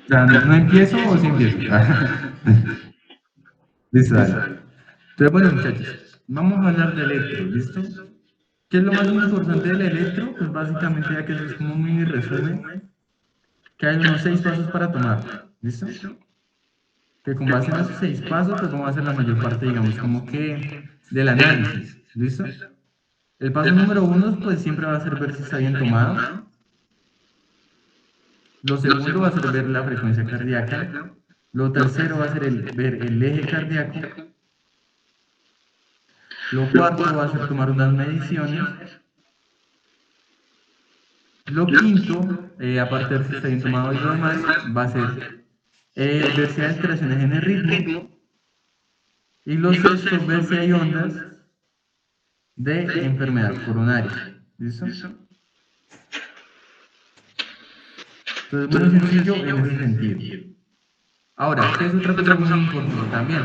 sea, ¿no empiezo o sí empiezo? Listo, dale. Entonces, bueno, muchachos, vamos a hablar de electro, ¿listo? ¿Qué es lo más importante del electro? Pues básicamente, ya que eso es como un mini resumen, que hay unos 6 pasos para tomar, ¿listo? Que con base en esos 6 pasos, pues vamos a hacer la mayor parte, digamos, como que del análisis, ¿listo? El paso número 1, pues siempre va a ser ver si está bien tomado. Lo segundo va a ser ver la frecuencia cardíaca. Lo tercero va a ser ver el eje cardíaco. Lo cuarto va a ser tomar unas mediciones. Lo quinto, aparte de ver si está bien tomado y lo demás, va a ser ver si hay alteraciones en el ritmo. Y lo sexto, ver si hay ondas de enfermedad coronaria. ¿Listo? Entonces, muy sencillo en ese sentido. Ahora, ¿qué es otra cosa muy importante también?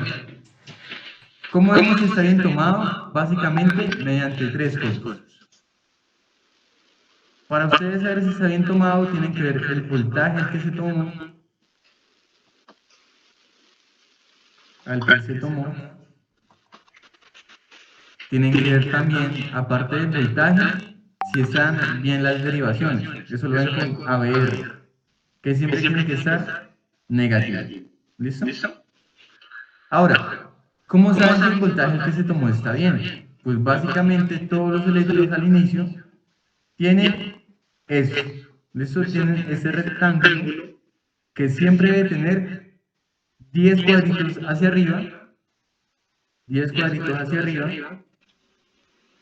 ¿Cómo vemos si está bien tomado? Básicamente mediante 3 cosas. Para ustedes saber si está bien tomado, tienen que ver el voltaje al que se tomó, tienen que ver también, aparte del voltaje, si están bien las derivaciones. Eso lo ven con ABR, que siempre tiene que estar negativo. ¿Listo? Ahora, ¿cómo saben si el voltaje al que se tomó está bien? Pues básicamente todos los electrodos al inicio tienen esto. ¿Listo? Tienen ese rectángulo que siempre debe tener 10 cuadritos hacia arriba, 10 cuadritos hacia arriba,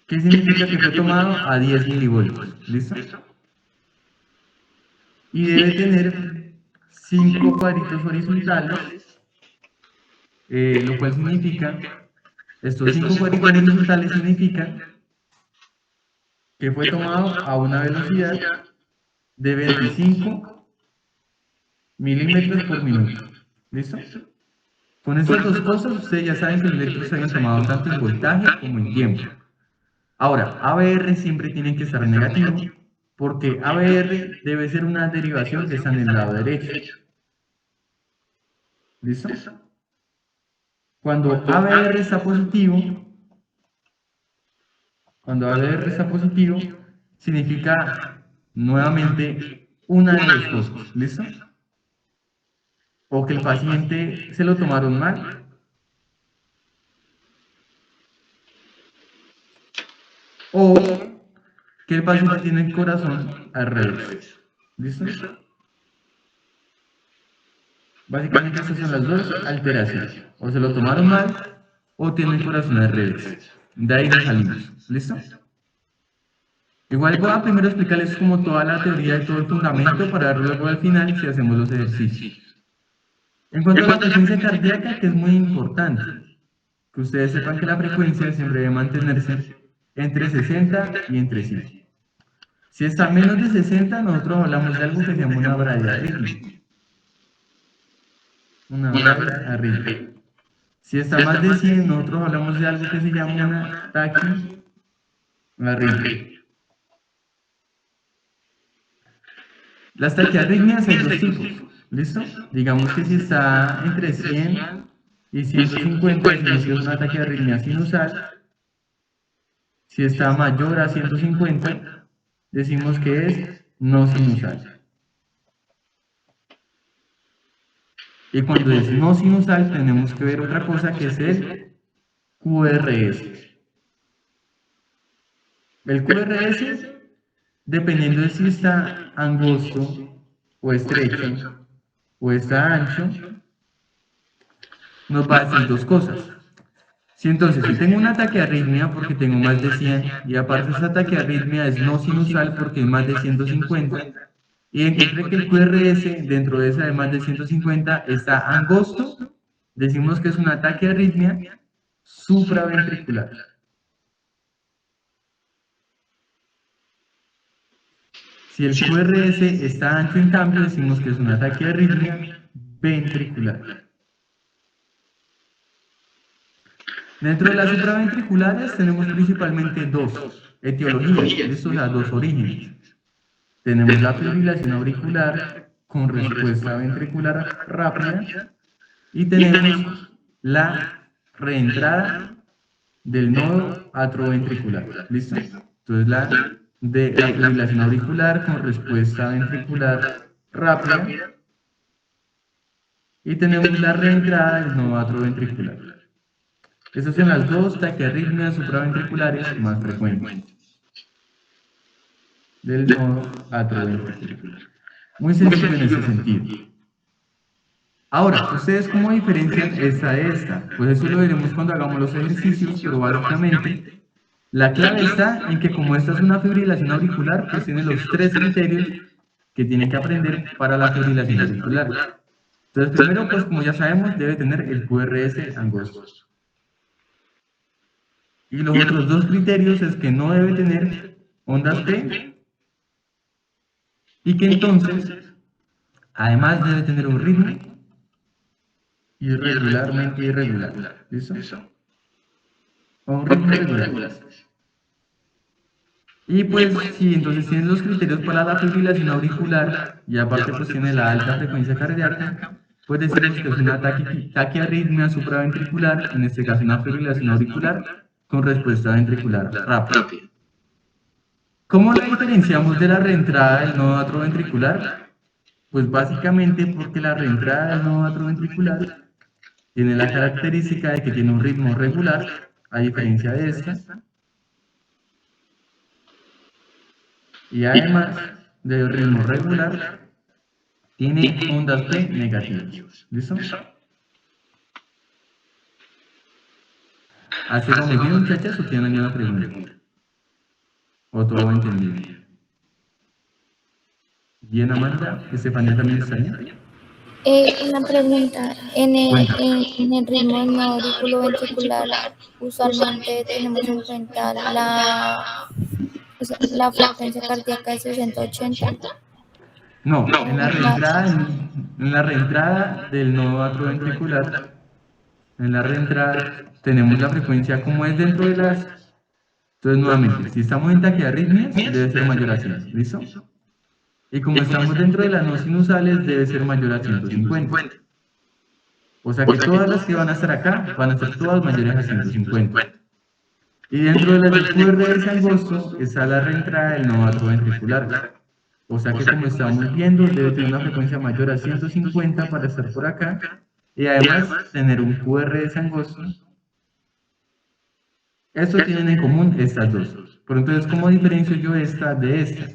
¿qué significa que fue tomado a 10 milivoltios? ¿Listo? Y debe tener 5 cuadritos horizontales, lo cual significa, estos 5 cuadritos horizontales significan que fue tomado a una velocidad de 25 milímetros por minuto. ¿Listo? Con estas dos cosas, ustedes ya saben que los electrodos se habían tomado tanto en voltaje como en tiempo. Ahora, ABR siempre tiene que estar negativo, porque ABR debe ser una derivación que está en el lado derecho. ¿Listo? Cuando ABR está positivo, significa nuevamente una de dos cosas. ¿Listo? O que el paciente se lo tomaron mal, o que el paciente tiene el corazón al revés. ¿Listo? Básicamente estas son las dos alteraciones. O se lo tomaron mal o tienen el corazón al revés. De ahí nos salimos. ¿Listo? Igual voy a primero explicarles como toda la teoría y todo el fundamento para dar luego al final si hacemos los ejercicios. En cuanto a la frecuencia cardíaca, que es muy importante, que ustedes sepan que la frecuencia siempre debe mantenerse entre 60 y entre 100. Si está menos de 60, nosotros hablamos de algo que se llama una bradiarritmia. Una bradiarritmia. Si está más de 100, nosotros hablamos de algo que se llama una taquiarritmia. Las taquiarritmias hay dos tipos, ¿listo? Digamos que si está entre 100 y 150, decimos que es una taquiarritmia sinusal. Si está mayor a 150, decimos que es no sinusal. Y cuando es no sinusal, tenemos que ver otra cosa que es el QRS. El QRS, dependiendo de si está angosto o estrecho o está ancho, nos va a decir dos cosas. Si entonces, si tengo un ataque de arritmia porque tengo más de 100 y aparte ese ataque de arritmia es no sinusal porque es más de 150 y encontré que el QRS dentro de esa de más de 150 está angosto, decimos que es un ataque de arritmia supraventricular. Si el QRS está ancho, en cambio, decimos que es un ataque de arritmia ventricular. Dentro de las supraventriculares tenemos principalmente dos etiologías, estos son dos orígenes. tenemos la fibrilación auricular con respuesta ventricular rápida y tenemos la reentrada del nodo atrioventricular. ¿Listo? Entonces la fibrilación auricular con respuesta ventricular rápida y tenemos la reentrada del nodo atrioventricular. Esas son las dos taquiarritmias supraventriculares más frecuentes del nodo atrioventricular. Muy sencillo en ese sentido. Ahora, ¿ustedes cómo diferencian esta de esta? Pues eso lo veremos cuando hagamos los ejercicios, pero básicamente la clave está en que como esta es una fibrilación auricular, pues tiene los tres criterios que tienen que aprender para la fibrilación auricular. Entonces, primero, pues como ya sabemos, debe tener el QRS angosto. Y los otros dos criterios es que no debe tener ondas P y que entonces, además debe tener un ritmo irregularmente irregular. ¿Listo? O un ritmo irregular. Y pues, sí, entonces tiene los criterios para la fibrilación auricular y aparte pues tiene la alta frecuencia cardíaca, pues decimos que es una taquiarritmia supraventricular, en este caso una fibrilación auricular con respuesta ventricular rápida. ¿Cómo la diferenciamos de la reentrada del nodo atrioventricular? Pues básicamente porque la reentrada del nodo atrioventricular tiene la característica de que tiene un ritmo regular, a diferencia de esta, y además del ritmo regular, tiene ondas P negativas. ¿Listo? ¿Así vamos bien, muchachas, o tienen alguna pregunta? ¿O todo entendido? Bien, Amanda, Estefanía también está bien. Una pregunta, en el ritmo no auriculoventricular usualmente tenemos en cuenta la frecuencia cardíaca de 60-80. No, en la reentrada del nodo atrioventricular, en la reentrada tenemos la frecuencia como es dentro de las... Entonces, nuevamente, si estamos en taquiarritmias, debe ser mayor a 100, ¿listo? Y como estamos dentro de las no sinusales, debe ser mayor a 150. O sea que todas las que van a estar acá, van a ser todas mayores a 150. Y dentro de las del QRS angosto está la reentrada del nodo atrioventricular. O sea que como estamos viendo, debe tener una frecuencia mayor a 150 para estar por acá. Y además tener un QRS angosto. Esto tienen en común estas dos. Pero entonces, ¿cómo diferencio yo esta de esta?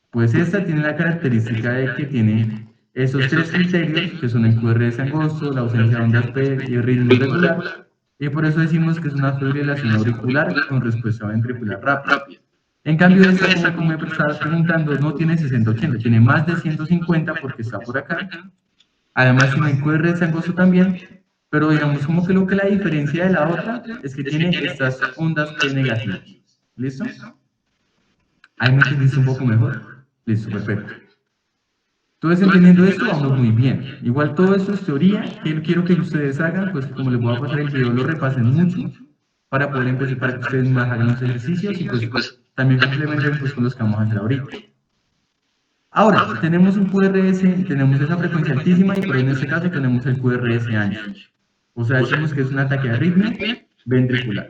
Pues esta tiene la característica de que tiene esos tres criterios, que son el QRS angosto, la ausencia de ondas P y el ritmo irregular, y por eso decimos que es una fibrilación auricular con respuesta ventricular rápida. En cambio, esta, como me estabas preguntando, no tiene 60-80, tiene más de 150 porque está por acá. Además tiene el QRS angosto también, pero digamos como que lo que la diferencia de la otra es que tiene estas ondas P negativas. ¿Listo? Ahí me entendiste un poco mejor. Listo, perfecto. Entonces, entendiendo esto, vamos muy bien. Igual todo esto es teoría, que quiero que ustedes hagan, pues como les voy a pasar el video, lo repasen mucho, para poder empezar, para que ustedes más hagan los ejercicios y pues también complementen pues con los que vamos a hacer ahorita. Ahora, tenemos un QRS, tenemos esa frecuencia altísima, pero en este caso tenemos el QRS ancho. O sea, decimos que es una taquiarritmia ventricular.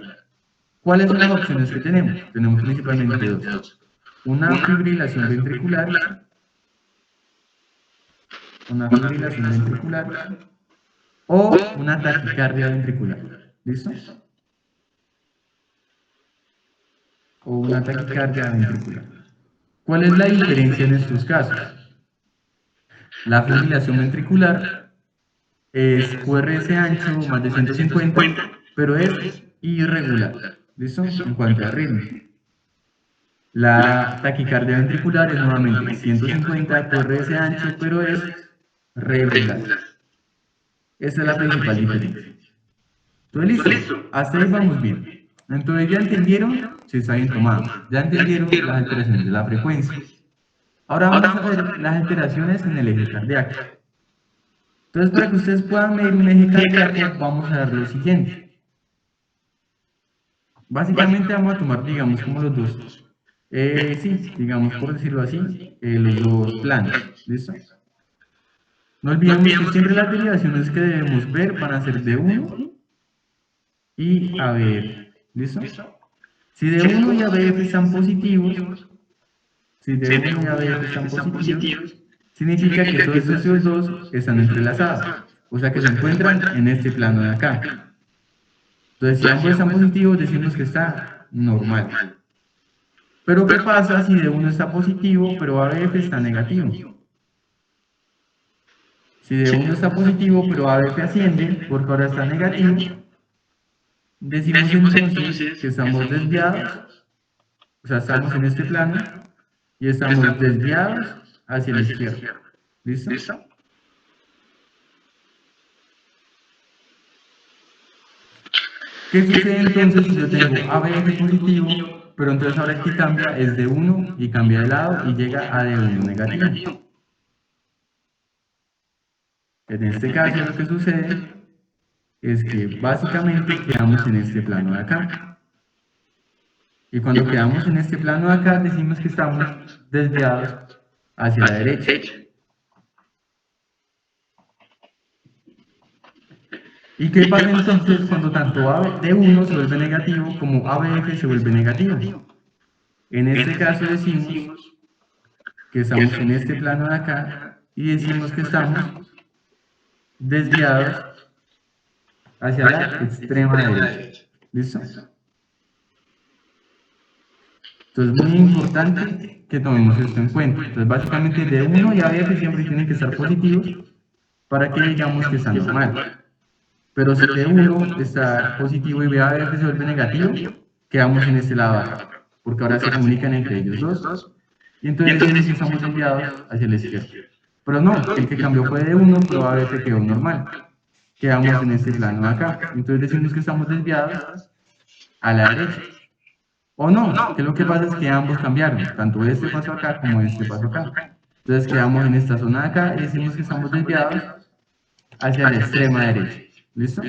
¿Cuáles son las opciones que tenemos? Tenemos principalmente dos. Una fibrilación ventricular o una taquicardia ventricular. ¿Listo? O una taquicardia ventricular. ¿Cuál es la diferencia en estos casos? La fibrilación ventricular es QRS ancho más de 150, pero es irregular. ¿Listo? En cuanto a ritmo. La taquicardia ventricular es nuevamente 150 QRS ancho, pero es regular. Esa es la principal diferencia. Entonces, listo. Hasta ahí vamos bien. Entonces, ya entendieron si está bien tomado. Ya entendieron las alteraciones de la frecuencia. Ahora vamos a ver las alteraciones en el eje cardíaco. Entonces, para que ustedes puedan medir un eje cardíaco, vamos a ver lo siguiente. Básicamente vamos a tomar, digamos, como los dos Sí, digamos por decirlo así, los dos planos, ¿listo? No olvidemos que siempre las derivaciones que debemos ver van a ser de 1 y ABF, ¿listo? Si de 1 y ABF están positivos, si de 1 y ABF están positivos, significa que todos estos dos están entrelazados, o sea que se encuentran en este plano de acá. Entonces, si ambos están positivos, decimos que está normal. Pero, ¿qué pasa si de 1 está positivo, pero ABF está negativo? Si de 1 está positivo, pero ABF asciende, porque ahora está negativo, decimos entonces que estamos desviados, o sea, estamos en este plano, y estamos desviados hacia la izquierda. ¿Listo? ¿Qué sucede entonces si yo tengo ABF positivo, pero entonces ahora el que cambia es de 1 y cambia de lado y llega a de 1 negativo? En este caso lo que sucede es que básicamente quedamos en este plano de acá. Y cuando quedamos en este plano de acá decimos que estamos desviados hacia la derecha. ¿Y qué pasa entonces cuando tanto AB de 1 se vuelve negativo como ABF se vuelve negativo? En este caso decimos que estamos en este plano de acá y decimos que estamos desviados hacia la extrema derecha. ¿Listo? Entonces, muy importante que tomemos esto en cuenta. Entonces, básicamente de 1 y ABF siempre tienen que estar positivos para que digamos que está normal. Pero si de 1 está positivo y ABF se vuelve negativo, quedamos en este lado acá, porque ahora se comunican entre ellos dos. Y entonces decimos que estamos desviados hacia la izquierda. Pero no, el que cambió fue de 1, pero ABF quedó normal. Quedamos en este plano acá. Entonces decimos que estamos desviados a la derecha. O no, que lo que pasa es que ambos cambiaron, tanto este pasó acá como este pasó acá. Entonces quedamos en esta zona de acá y decimos que estamos desviados hacia la extrema derecha. ¿Listo?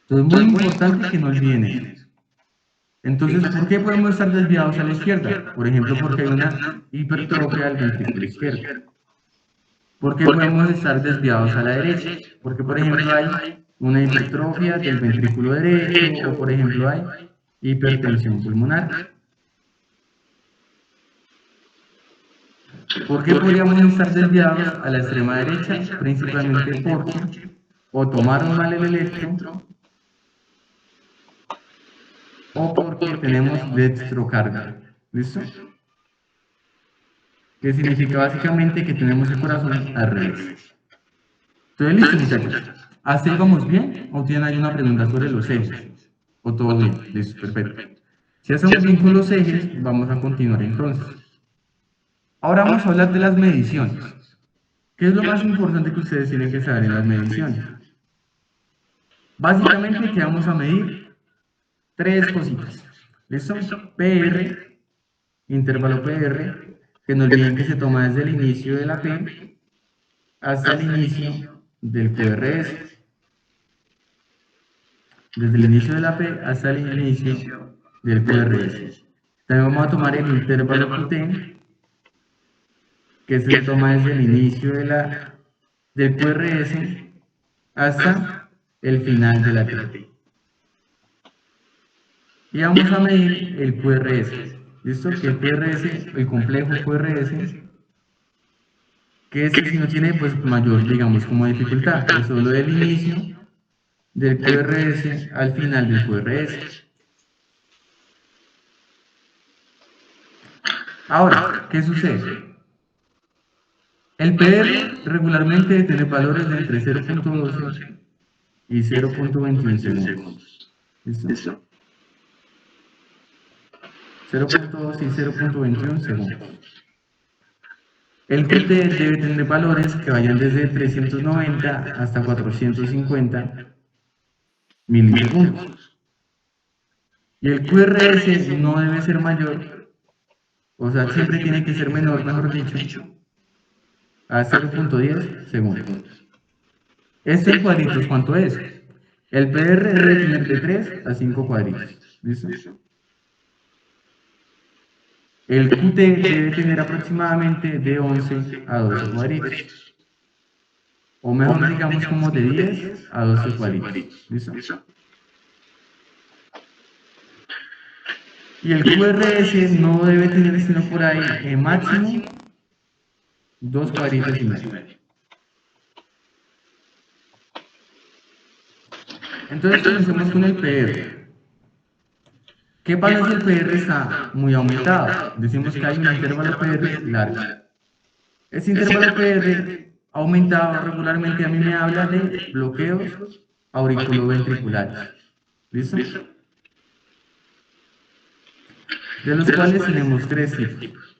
Entonces muy importante que no olviden eso. Entonces, ¿por qué podemos estar desviados a la izquierda? Por ejemplo, porque hay una hipertrofia del ventrículo izquierdo. ¿Por qué podemos estar desviados a la derecha? Porque, por ejemplo, hay una hipertrofia del ventrículo derecho o, por ejemplo, hay hipertensión pulmonar. ¿Por qué podríamos estar desviados a la extrema derecha? Principalmente porque o tomaron mal el electro o porque tenemos dextrocardia. ¿Listo? Que significa básicamente que tenemos el corazón al revés. Entonces, listo, muchachos. ¿Hasta ahí vamos bien? ¿O tienen alguna pregunta sobre los ejes? ¿O todo bien? Listo, perfecto. Si hacemos bien con los ejes, vamos a continuar entonces. Ahora vamos a hablar de las mediciones. ¿Qué es lo más importante que ustedes tienen que saber en las mediciones? Básicamente, que vamos a medir tres cositas. ¿Listo? PR, intervalo PR, que no olviden que se toma desde el inicio de la P hasta el inicio del QRS. Desde el inicio de la P hasta el inicio del QRS. También vamos a tomar el intervalo QT, que se toma desde el inicio del QRS hasta el final de la T. Y vamos a medir el QRS. ¿Listo? Que el QRS, el complejo QRS, que si no tiene pues mayor, digamos, como dificultad, es solo del inicio del QRS al final del QRS. Ahora, ¿qué sucede? El PR regularmente tiene valores de entre 0.12 y 0.21 segundos. ¿Listo? 0.2 y 0.21 segundos. El QT debe tener valores que vayan desde 390 hasta 450 milisegundos. Y el QRS no debe ser mayor, o sea, siempre tiene que ser menor, mejor dicho, a 0.10 segundos. Este en cuadritos, ¿cuánto es? El PR debe tener de 3 a 5 cuadritos. ¿Listo? El QT debe tener aproximadamente de 11 a 12 cuadritos. O mejor digamos como de 10 a 12 cuadritos. ¿Listo? Y el QRS no debe tener sino por ahí máximo 2 cuadritos y medio. Entonces comencemos con el PR. ¿Qué pasa si el PR está muy aumentado? Decimos que hay un intervalo PR largo. Ese intervalo PR aumentado regularmente a mí me habla de bloqueos auriculoventriculares. ¿Listo? De los cuales tenemos 3 tipos.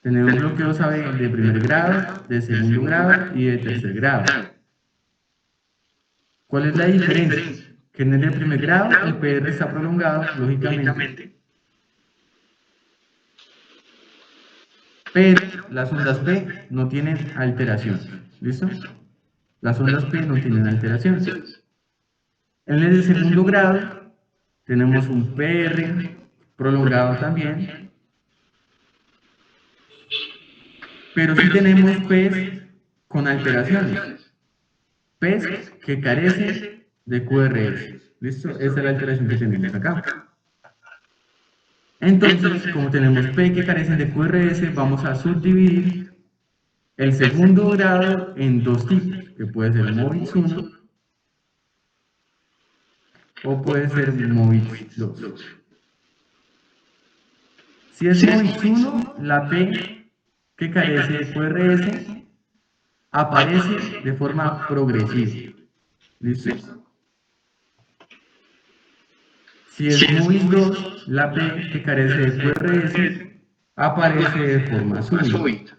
Tenemos bloqueos de primer grado, de segundo grado y de tercer grado. ¿Cuál es la diferencia? Que en el de primer grado el PR está prolongado, lógicamente, pero las ondas P no tienen alteración. ¿Listo? Las ondas P no tienen alteración. En el de segundo grado tenemos un PR prolongado también, pero sí tenemos P's con alteraciones. P's que carecen de QRS. ¿Listo? Esa es la alteración que tenemos acá. Entonces, como tenemos P que carecen de QRS, vamos a subdividir el segundo grado en 2 tipos, que puede ser MOVIX 1 o puede ser MOVIX 2. Si es MOVIX 1, la P que carece de QRS aparece de forma progresiva. ¿Listo? Si es MOVIX 2, la P que carece de QRS aparece de forma súbita.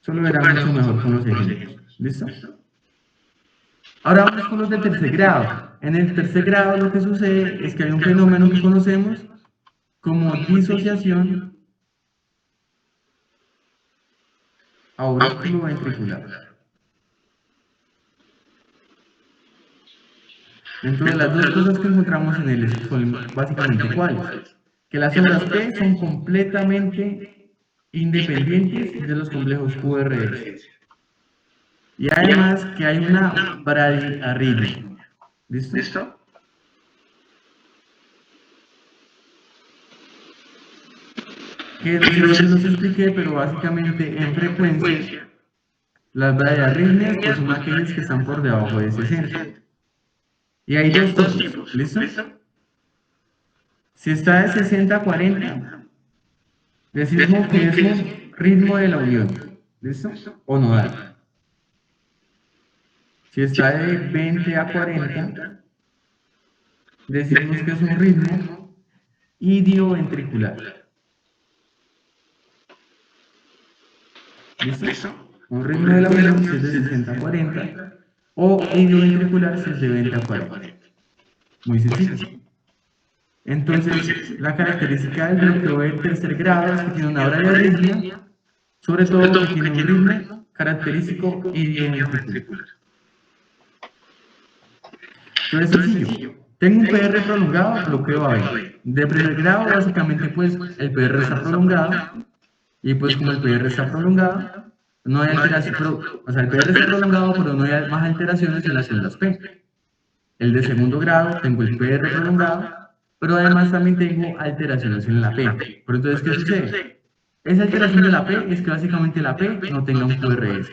Eso lo verán mucho mejor con los ejemplos. ¿Listo? Ahora vamos con los de tercer grado. En el tercer grado lo que sucede es que hay un fenómeno que conocemos como disociación auriculoventricular. Entonces las dos cosas que encontramos en él son básicamente cuáles. Que las ondas P son completamente independientes de los complejos QRS. Y además que hay una bradiarritmia. ¿Listo? Que no se los expliqué, pero básicamente en frecuencia las bradiarritmias pues, son aquellas que están por debajo de 60. Y hay 2 tipos, ¿listo? Si está de 60 a 40, decimos que es un ritmo de la unión, ¿listo? O nodal. Si está de 20 a 40, decimos que es un ritmo idioventricular. ¿Listo? Un ritmo de la unión si es de 60 a 40 o idioventricular si es de 20 a 40. Muy sencillo. Entonces, la característica del bloqueo de tercer grado es que tiene una bradiarritmia, sobre todo que tiene un ritmo característico idioventricular. Entonces, sencillo. Tengo un PR prolongado, bloqueo AB. De primer grado, básicamente, pues, el PR está prolongado. Y pues como el PR está prolongado, no hay alteración, o sea, el PR está prolongado, pero no hay más alteraciones en las ondas P. El de segundo grado, tengo el PR prolongado, pero además también tengo alteraciones en la P. Pero entonces, ¿qué sucede? Esa alteración de la P es que básicamente la P no tenga un QRS.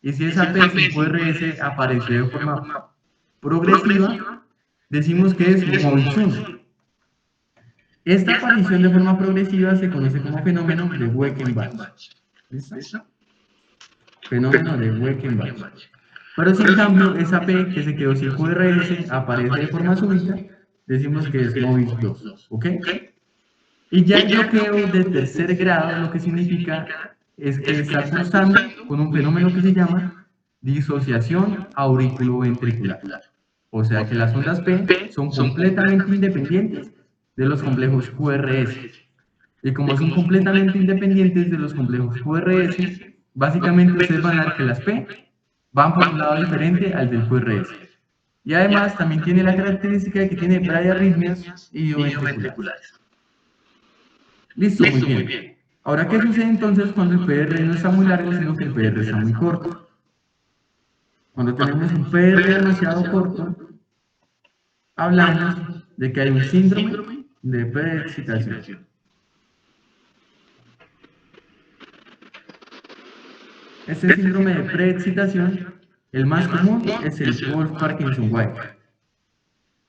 Y si esa P sin QRS aparece de forma progresiva, decimos que es MOVIX 1. Esta aparición de forma progresiva se conoce como fenómeno de Weichenbach. ¿Listo? Fenómeno de Weichenbach. Pero si en cambio esa P que se quedó sin QRS aparece de forma súbita, decimos que es MOVIX 2. ¿Ok? Y ya el bloqueo de tercer grado lo que significa es que está cursando con un fenómeno que se llama disociación auriculoventricular. O sea que las ondas P son completamente independientes de los complejos QRS. Y como son completamente independientes de los complejos QRS, básicamente ustedes van a ver que las P van por un lado diferente al del QRS. Y además también tiene la característica de que tiene bradiarritmias idioventriculares. Listo, muy bien. Ahora, ¿qué sucede entonces cuando el PR no está muy largo, sino que el PR está muy corto? Cuando tenemos un PR demasiado corto, hablamos de que hay un síndrome de preexcitación. Este síndrome de preexcitación, el más común es el Wolff-Parkinson-White.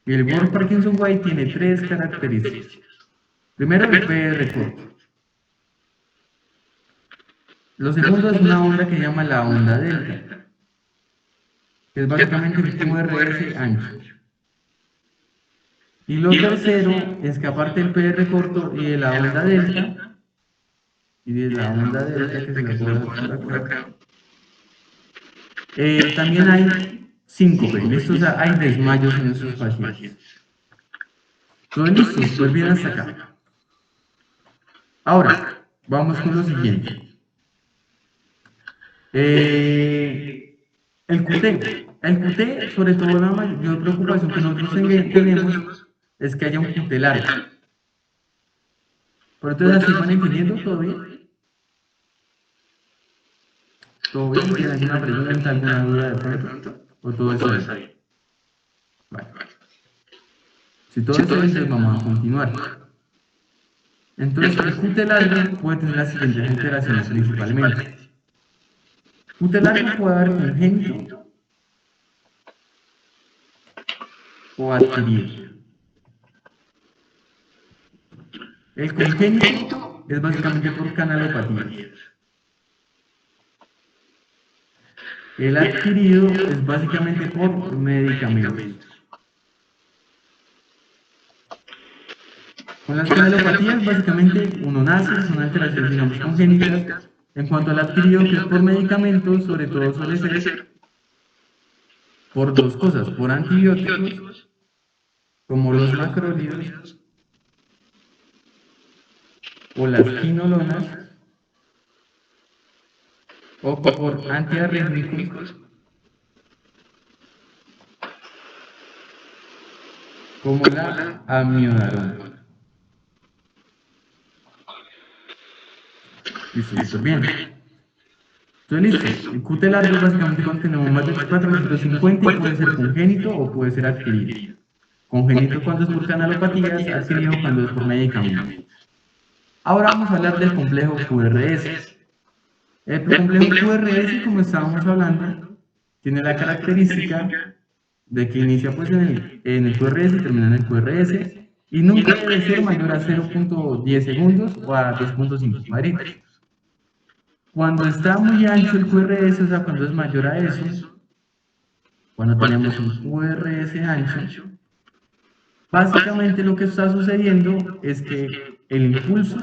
Y el Wolff-Parkinson-White tiene tres características. Primero, el PR corto. Lo segundo es una onda que se llama la onda delta, que es básicamente el QRS ancho. Y lo tercero es que aparte del PR corto y de la onda delta, que se la puedo dejar por acá, también hay síncope, ¿listo? O sea, hay desmayos en esos pacientes. Todo listo, súper bien hasta acá. Ahora, vamos con lo siguiente. El QT. El QT, sobre todo, la mayor preocupación que nosotros tenemos es que haya un QT largo. Pero entonces, ¿así van entendiendo todo bien? ¿Todo bien? ¿Tienen alguna pregunta, alguna duda de pronto? ¿O todo está bien? Vale. Si todo está bien, entonces vamos a continuar. Entonces, el QT largo puede tener las siguientes alteraciones principalmente. QT largo puede haber congénito o adquirido. El congénito es básicamente por canalopatías. El adquirido es básicamente por medicamentos. Con las canalopatías, básicamente, uno nace, son alteraciones, digamos, congénitas. En cuanto al adquirido, que es por medicamentos, sobre todo suele ser por dos cosas, por antibióticos, como los macrólidos, o las quinolonas, o por antiarrítmicos, como la amiodarona. Listo, súper bien. Entonces, listo. El QT largo es básicamente cuando tenemos más de 450 y puede ser congénito o puede ser adquirido. Congénito cuando es por canalopatías, adquirido cuando es por medicamentos. Ahora vamos a hablar del complejo QRS. El complejo QRS, como estábamos hablando, tiene la característica de que inicia pues en el QRS y termina en el QRS y nunca debe ser mayor a 0.10 segundos o a 2.5 cuadritos. Cuando está muy ancho el QRS, o sea, cuando es mayor a eso, cuando tenemos un QRS ancho, básicamente lo que está sucediendo es que el impulso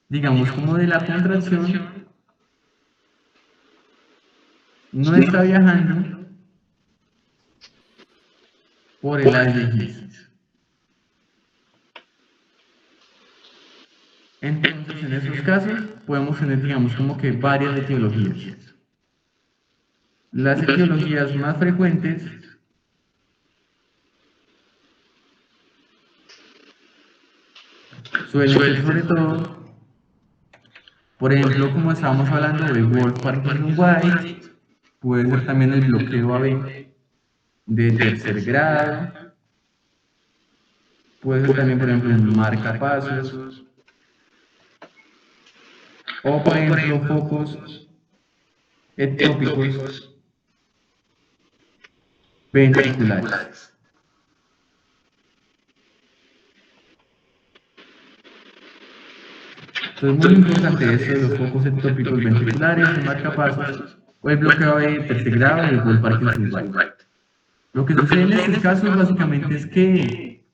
digamos, como de la contracción, no está viajando por el haz de His. Entonces, en esos casos, podemos tener, digamos, como que varias etiologías. Las etiologías más frecuentes suelen ser sobre todo, por ejemplo, como estábamos hablando de Wolff-Parkinson-White, puede ser también el bloqueo AB de tercer grado, puede ser también, por ejemplo, un marcapasos, o por ejemplo, focos ectópicos ventriculares. Entonces, muy importante esto de los focos ectópicos ventriculares, el marcapasos, o el bloqueo de tercer grado del Wolff-Parkinson-White. Lo que sucede en estos casos básicamente es que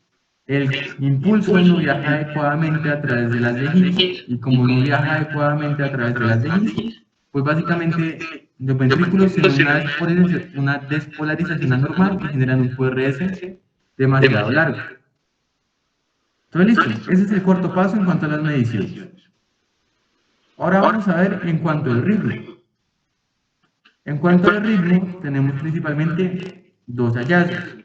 el impulso no viaja adecuadamente a través de las de His, y como no viaja adecuadamente a través de las de His, pues básicamente los ventrículos tienen una despolarización anormal que generan un QRS demasiado largo. Entonces, listo, ese es el cuarto paso en cuanto a las mediciones. Ahora vamos a ver en cuanto al ritmo. En cuanto al ritmo, tenemos principalmente dos hallazgos.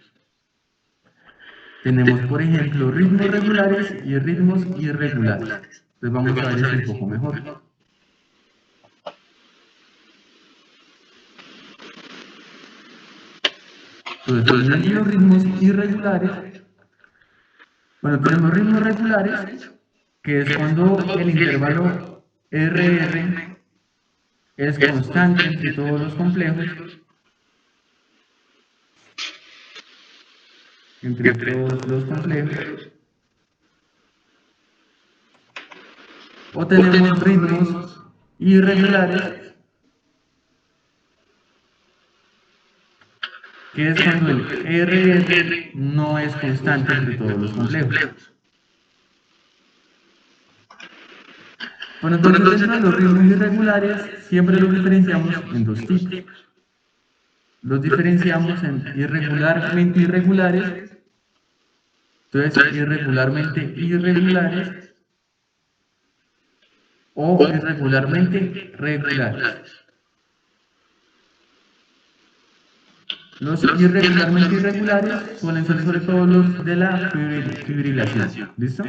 Tenemos, por ejemplo, ritmos regulares y ritmos irregulares. Entonces vamos a ver eso un poco mejor. Entonces, teniendo los ritmos irregulares, bueno, tenemos ritmos regulares, que es cuando el intervalo RR es constante entre todos los complejos, o tenemos ritmos irregulares, que es cuando el RR no es constante entre todos los complejos. Bueno, entonces dentro de los ritmos irregulares siempre los diferenciamos en dos tipos. Los diferenciamos en irregularmente irregulares, entonces irregularmente irregulares o irregularmente regulares. Los irregularmente irregulares suelen ser sobre todo los de la fibrilación. ¿Listo?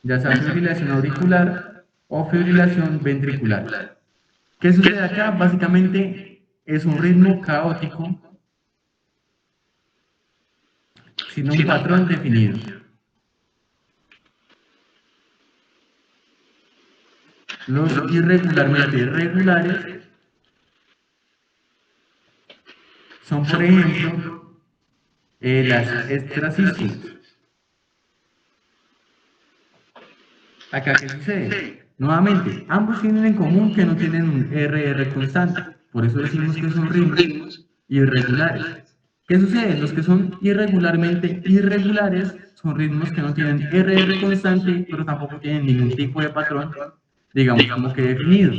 Ya sea fibrilación auricular o fibrilación ventricular. ¿Qué sucede acá? Básicamente es un ritmo caótico sin un patrón definido. Los irregularmente regulares son, por ejemplo, las extrasístoles. Acá, ¿qué sucede? Nuevamente, ambos tienen en común que no tienen un RR constante. Por eso decimos que son ritmos irregulares. ¿Qué sucede? Los que son irregularmente irregulares son ritmos que no tienen RR constante, pero tampoco tienen ningún tipo de patrón, digamos, como que definido.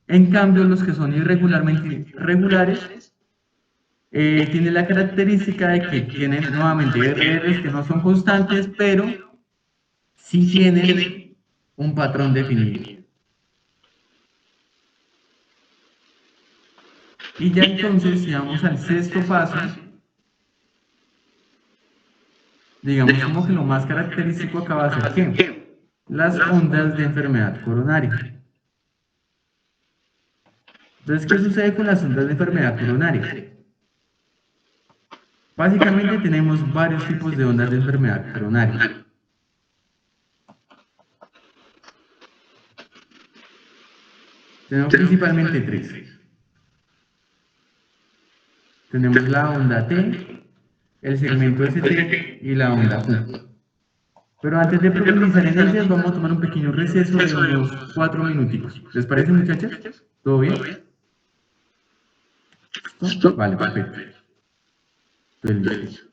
En cambio, los que son irregularmente regulares tienen la característica de que tienen nuevamente RRs que no son constantes, pero sí tienen un patrón definido. Y ya entonces, si vamos al sexto paso, digamos como que lo más característico acá va a ser ¿qué? Las ondas de enfermedad coronaria. Entonces, ¿qué sucede con las ondas de enfermedad coronaria? Básicamente tenemos varios tipos de ondas de enfermedad coronaria. Tenemos principalmente tres. Tenemos la onda T, el segmento ST y la onda Q. Pero antes de profundizar en ellas, vamos a tomar un pequeño receso de unos 4 minuticos. ¿Les parece, muchachos? ¿Todo bien? ¿Listo? Vale, perfecto. Entonces, listo.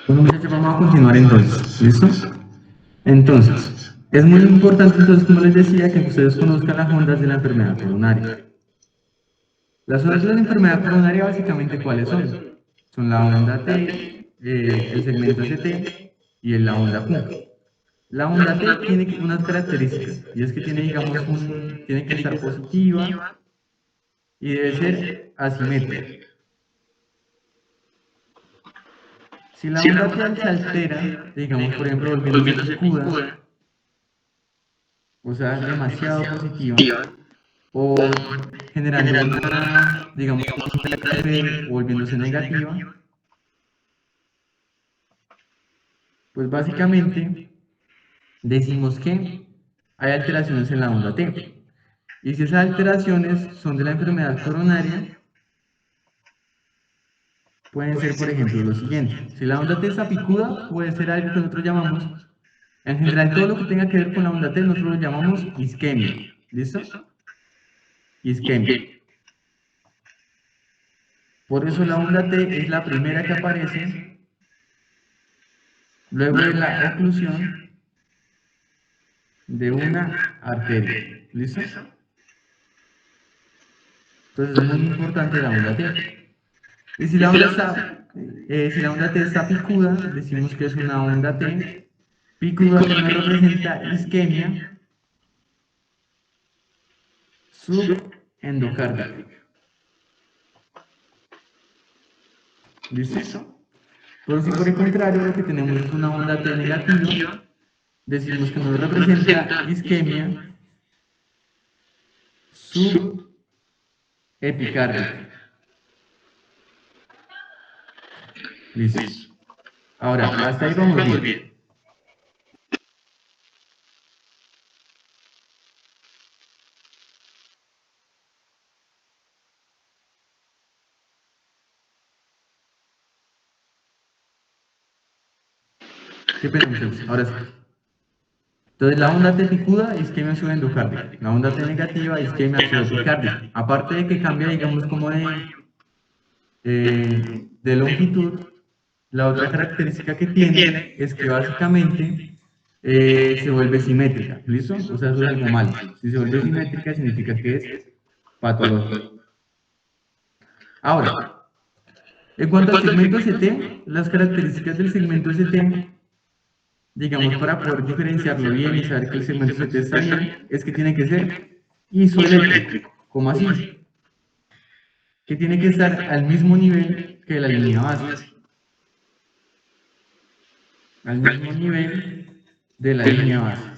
Bueno, muchachos, vamos a continuar entonces. ¿Listo? Entonces, es muy importante, entonces, como les decía, que ustedes conozcan las ondas de la enfermedad coronaria. Las ondas de la enfermedad coronaria, básicamente, ¿cuáles son? Son la onda T, el segmento ST y la onda Q. La onda T tiene unas características, y es que tiene, digamos, tiene que estar positiva y debe ser asimétrica. Si la onda T se altera, digamos, por ejemplo, volviéndose picuda, o sea, demasiado positiva, o generando una, digamos, un nivel, o volviéndose negativa, pues básicamente decimos que hay alteraciones en la onda T. Y si esas alteraciones son de la enfermedad coronaria, pueden ser, por ejemplo, lo siguiente. Si la onda T está picuda, puede ser algo que nosotros llamamos, en general, todo lo que tenga que ver con la onda T, nosotros lo llamamos isquemia. ¿Listo? Isquemia. Por eso la onda T es la primera que aparece luego de la oclusión de una arteria. ¿Listo? Entonces es muy importante la onda T. Y si la onda T está picuda, decimos que es una onda T picuda que nos representa isquemia subendocárdica. ¿Listo? Pero si por el contrario lo que tenemos es una onda T negativa, decimos que nos representa isquemia subepicárdica. Listo. Ahora, hasta ahí vamos bien. ¿Qué pena, muchachos? Ahora sí. Entonces, la onda T picuda, isquemia subendocárdica. La onda T negativa, isquemia subepicárdica. Aparte de que cambia, digamos, como de longitud, la otra característica que tiene es que básicamente se vuelve simétrica. ¿Listo? O sea, eso es algo malo. Si se vuelve simétrica, significa que es patológico. Ahora, en cuanto al segmento ST, las características del segmento ST, digamos, para poder diferenciarlo bien y saber que el segmento ST está bien, es que tiene que ser isoeléctrico. ¿Cómo así? Que tiene que estar al mismo nivel que la línea base. Al mismo nivel de la línea base.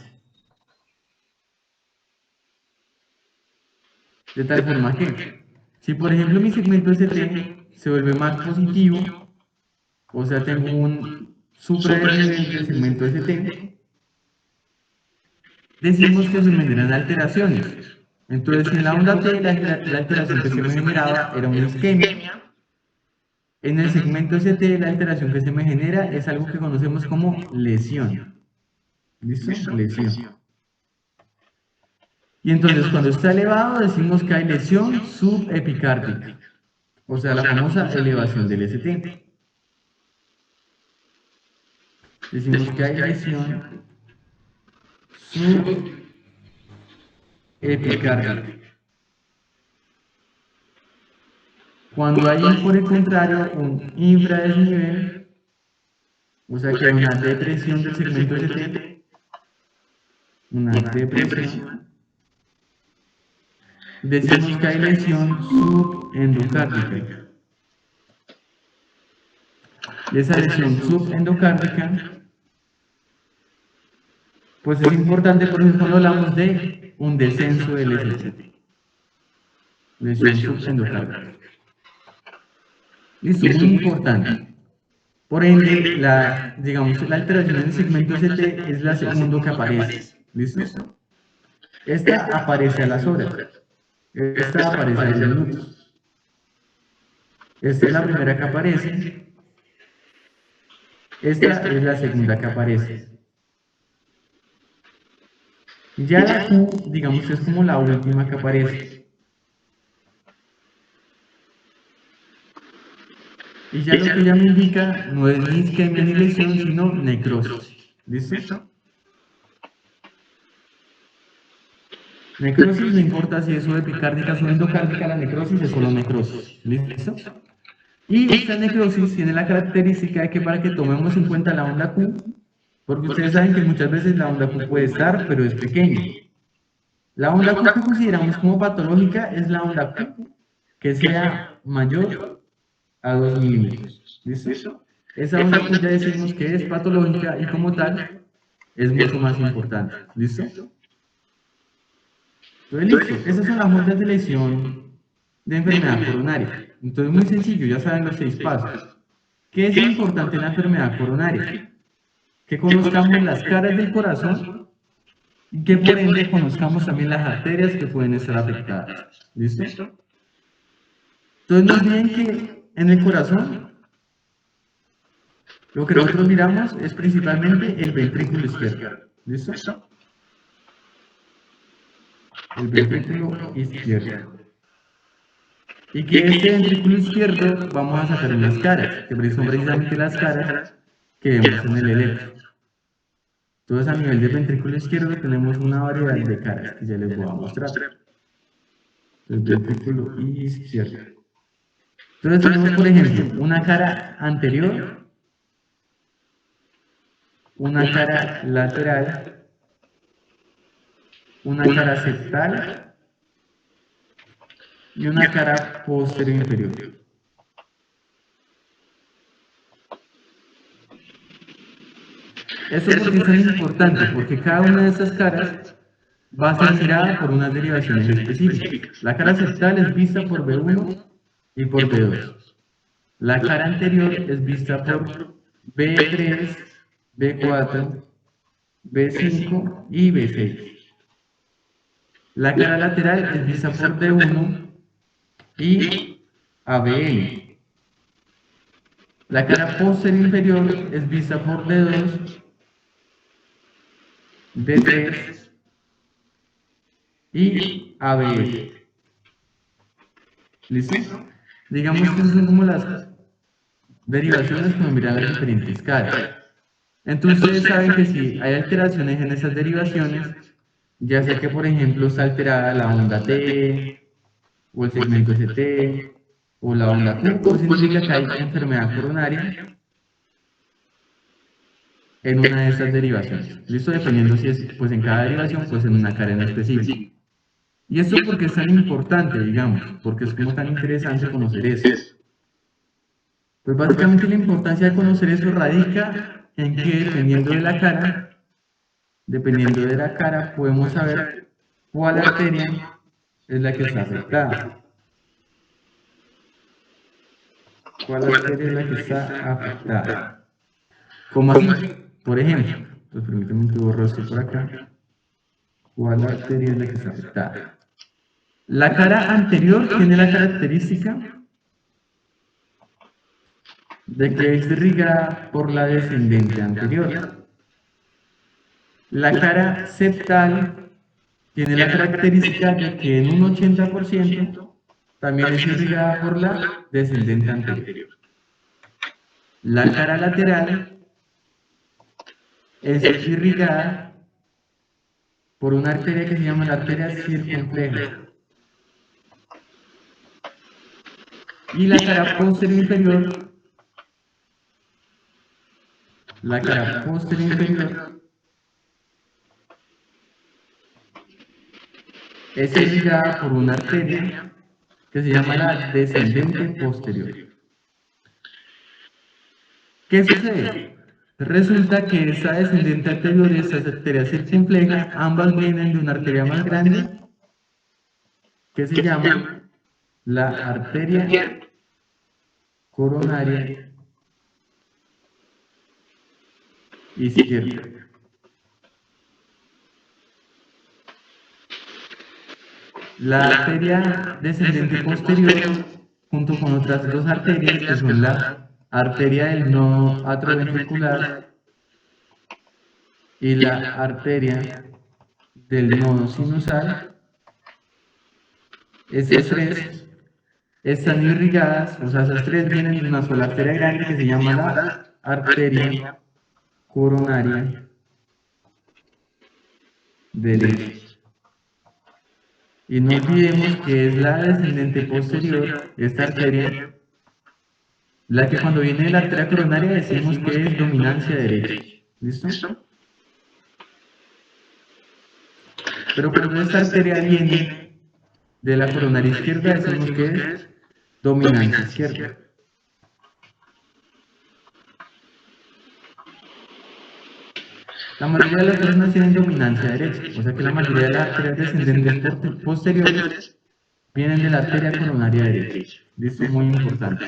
De tal forma que, si por ejemplo mi segmento ST se vuelve más positivo, o sea, tengo un supradesnivel del segmento ST, decimos que se me generan alteraciones. Entonces, en la onda T, la alteración que se me generaba era una isquemia. En el segmento ST, la alteración que se me genera es algo que conocemos como lesión. ¿Listo? Lesión. Y entonces, cuando está elevado, decimos que hay lesión subepicárdica. O sea, la famosa elevación del ST. Decimos que hay lesión subepicárdica. Cuando hay, por el contrario, un infradesnivel, o sea que hay una depresión del segmento ST, una depresión, decimos que hay lesión subendocárdica. Y esa lesión subendocárdica, pues es importante, por ejemplo, cuando hablamos de un descenso del ST. Lesión subendocárdica. Listo, muy importante. Por ende, digamos, la alteración en el segmento ST es la segunda que aparece. ¿Listo? Esta aparece a las horas. Esta aparece a los minutos. Esta es la primera que aparece. Esta es la segunda que aparece. Ya la Q, digamos, es como la última que aparece. Y ya lo que ya me indica no es ni isquemia ni lesión, sino necrosis. ¿Listo? Necrosis, no importa si es subepicárdica o endocárdica, la necrosis es solo necrosis. ¿Listo? Y esta necrosis tiene la característica de que para que tomemos en cuenta la onda Q, porque ustedes saben que muchas veces la onda Q puede estar, pero es pequeña. La onda Q que consideramos como patológica es la onda Q que sea mayor a 2 milímetros. ¿Listo? Esa onda Q ya decimos que es patológica y como tal es mucho más importante. ¿Listo? Entonces, listo. Esas son las ondas de lesión de enfermedad coronaria. Entonces, muy sencillo, ya saben los 6 pasos. ¿Qué es importante en la enfermedad coronaria? Que conozcamos las caras del corazón y que por ende conozcamos también las arterias que pueden estar afectadas. ¿Listo? Entonces, no olviden que en el corazón lo que nosotros miramos es principalmente el ventrículo izquierdo. ¿Listo? El ventrículo izquierdo. Y que este ventrículo izquierdo vamos a sacar unas caras, que son precisamente las caras que vemos en el electro. Entonces, a nivel del ventrículo izquierdo tenemos una variedad de caras que ya les voy a mostrar. El ventrículo izquierdo. Entonces tenemos, por ejemplo, una cara anterior, una cara lateral, una cara septal y una cara posterior inferior. Eso porque es tan importante, porque cada una de estas caras va a ser mirada por unas derivaciones específicas. La cara septal es vista por B1 y por B2. La cara anterior es vista por B3, B4, B5 y B6. La cara lateral es vista por D1 y ABN. La cara posterior inferior es vista por D2, D3 y ABN. ¿Listo? Digamos que son como las derivaciones que miran las diferentes caras. Entonces ustedes saben que si hay alteraciones en esas derivaciones, ya sea que por ejemplo está alterada la onda T, o el segmento ST, o la onda Q, pues significa que hay enfermedad coronaria en una de estas derivaciones. ¿Listo? Dependiendo si es pues en cada derivación, pues en una cara en específico. Y esto porque es tan importante, digamos, porque es como tan interesante conocer eso. Pues básicamente la importancia de conocer eso radica en que dependiendo de la cara, podemos saber cuál arteria es la que está afectada. ¿Cuál arteria es la que está afectada? ¿Cómo así? Por ejemplo, pues permítame que borro esto por acá. ¿Cuál arteria es la que está afectada? La cara anterior tiene la característica de que es irrigada por la descendente anterior. La cara septal tiene la característica de que en un 80% también es irrigada por la descendente anterior. La cara lateral es irrigada por una arteria que se llama la arteria circunfleja. Y la cara posterior inferior, es irrigada por una arteria que se llama la descendente posterior. ¿Qué sucede? Resulta que esa descendente anterior y esa arteria circunfleja, ambas vienen de una arteria más grande que se llama la arteria coronaria izquierda. La arteria descendente posterior, junto con otras dos arterias, que son la arteria del nodo atrioventricular y la arteria del nodo sinusal, esas tres están irrigadas, o sea, esas tres vienen de una sola arteria grande que se llama la arteria coronaria derecha. Y no olvidemos que es la descendente posterior, esta arteria, la que cuando viene de la arteria coronaria decimos que es dominancia derecha. ¿Listo? Pero cuando esta arteria viene de la coronaria izquierda decimos que es dominancia izquierda. La mayoría de las personas tienen dominancia derecha, o sea que la mayoría de las arterias descendentes posteriores vienen de la arteria coronaria derecha. ¿Listo? Muy importante.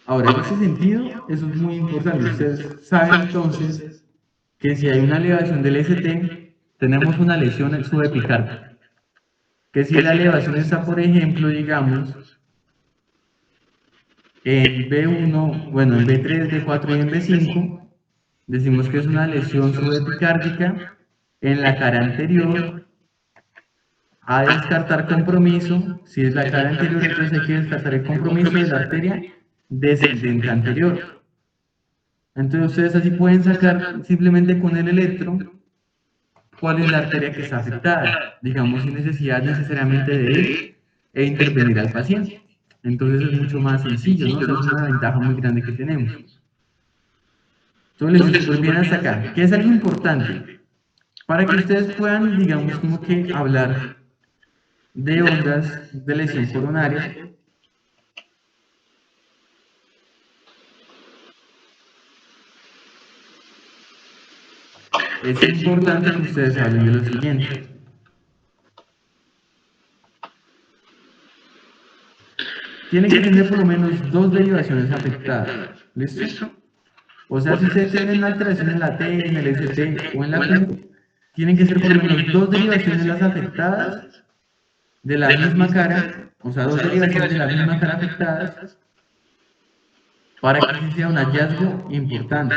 Ahora, en ese sentido, eso es muy importante. Ustedes saben entonces que si hay una elevación del ST, tenemos una lesión subepicárdica. Que si la elevación está, por ejemplo, digamos, en B1, bueno, en B3, B4 y en B5, decimos que es una lesión subepicárdica en la cara anterior. A descartar compromiso, si es la cara anterior, entonces hay que descartar el compromiso de la arteria descendente anterior. Entonces ustedes así pueden sacar simplemente con el electro cuál es la arteria que está afectada, digamos sin necesidad necesariamente de ir e intervenir al paciente. Entonces es mucho más sencillo, ¿no? Esa es una ventaja muy grande que tenemos. Entonces les súper bien hasta acá. ¿Qué es algo importante? Para que ustedes puedan, digamos, como que hablar de ondas de lesión coronaria, es importante que ustedes hablen de lo siguiente. Tienen que tener por lo menos dos derivaciones afectadas. ¿Listo? O sea, si ustedes tienen una alteración en la T, en el ST o en la Q, tienen que ser por lo menos dos derivaciones las afectadas de la misma cara, o sea, dos derivaciones de la misma cara afectadas, para que sea un hallazgo importante.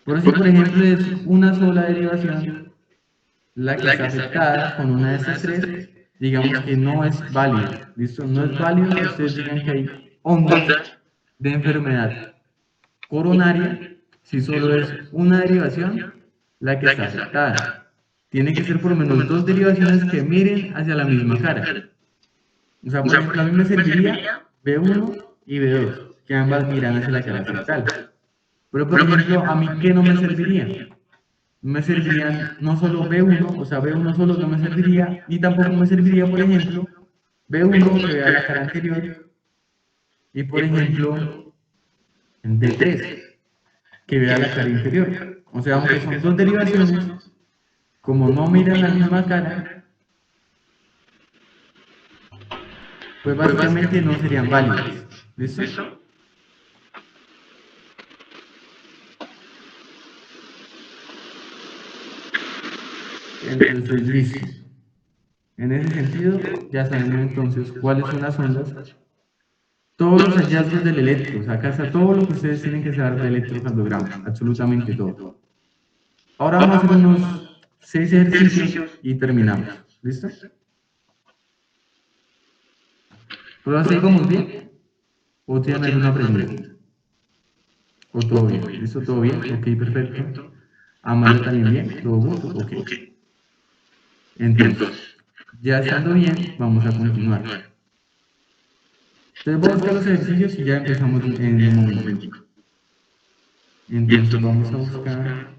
Por eso, por ejemplo, es una sola derivación la que está afectada con una de estas tres, digamos que no es válido. ¿Listo? No es válido que ustedes digan que hay ondas de enfermedad coronaria si solo es una derivación la que está afectada. Tiene que ser por lo menos dos derivaciones que miren hacia la misma cara. O sea, por ejemplo, a mí me serviría B1 y B2, que ambas miran hacia la cara frontal. Pero, por ejemplo, a mí, ¿qué no me serviría? Me servirían no solo B1, o sea, B1 solo no me serviría, y tampoco me serviría, por ejemplo, B1 que vea la cara anterior, y por ejemplo, D3 que vea la cara inferior. O sea, aunque son dos derivaciones, como no miran la misma cara, pues básicamente no serían válidas. ¿Listo? Entonces, listo. En ese sentido, ya sabemos entonces cuáles son las ondas, todos los hallazgos del electro, o sea, acá está todo lo que ustedes tienen que saber del electrocardiograma, absolutamente todo. Ahora vamos a hacer unos 6 ejercicios y terminamos. ¿Listo? ¿Pero hasta ahí vamos bien? ¿O tienen alguna pregunta? ¿O todo bien? ¿Listo? ¿Todo bien? Ok, perfecto. Amalia también bien. ¿Todo good? Ok. Entonces, ya estando bien, vamos a continuar. Entonces voy a buscar los ejercicios y ya empezamos en un momentico. Entonces vamos a buscar...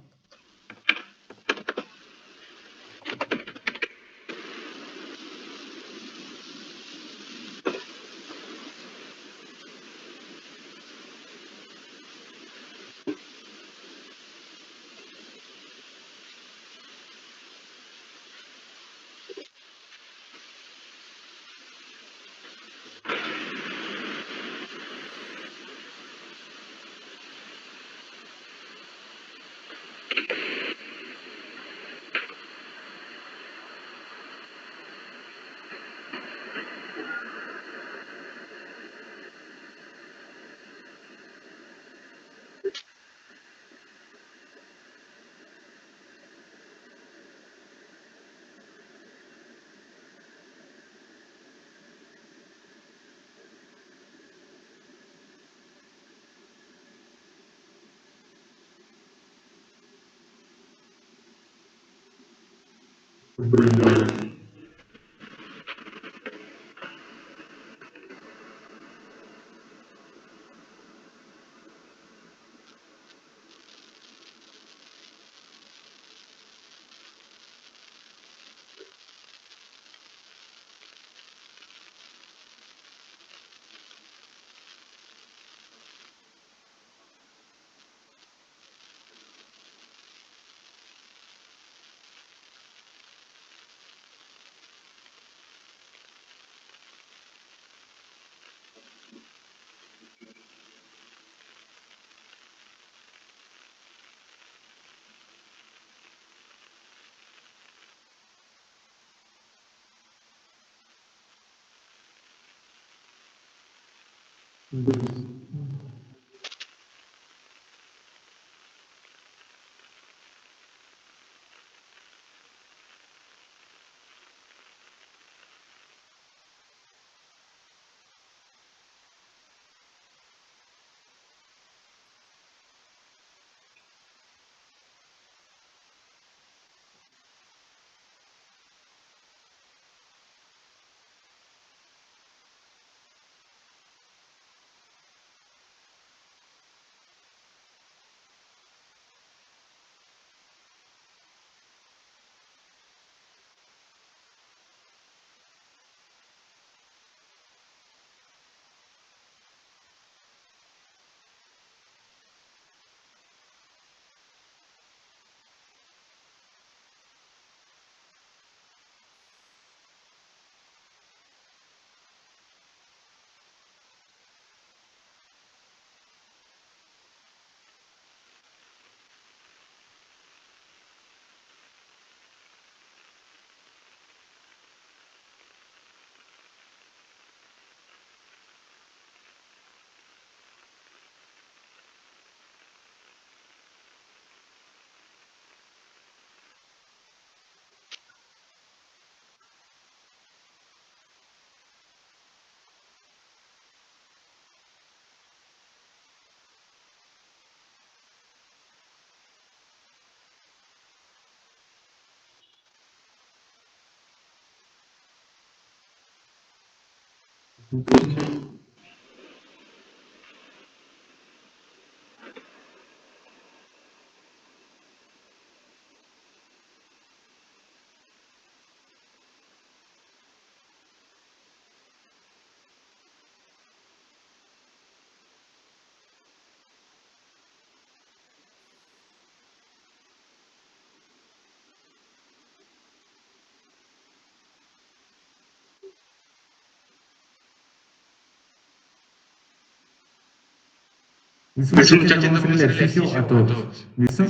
Listo, muchachos, vamos a hacer el ejercicio a todos. ¿Listo?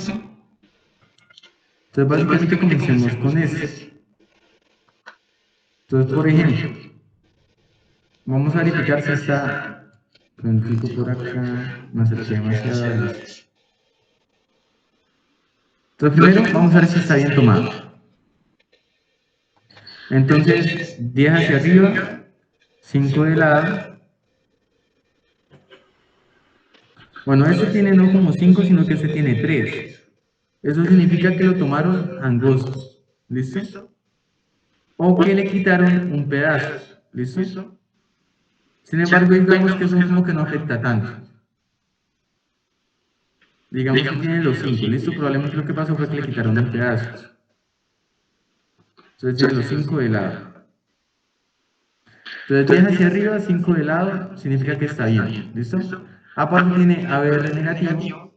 Entonces, básicamente comencemos con ese. Entonces, por ejemplo, vamos a verificar si está prontico por acá, me acerqué demasiado a eso. Entonces, primero vamos a ver si está bien tomado. Entonces, 10 hacia arriba, 5 de lado. Bueno, este tiene no como 5, sino que este tiene 3. Eso significa que lo tomaron angosto. ¿Listo? O que le quitaron un pedazo. ¿Listo? Sin embargo, digamos que eso como que no afecta tanto. Digamos que tiene los 5. ¿Listo? Probablemente lo que pasó fue que le quitaron un pedazo. Entonces tiene los 5 de lado. Entonces 10 hacia arriba, 5 de lado, significa que está bien. ¿Listo? Aparte tiene ABR negativo.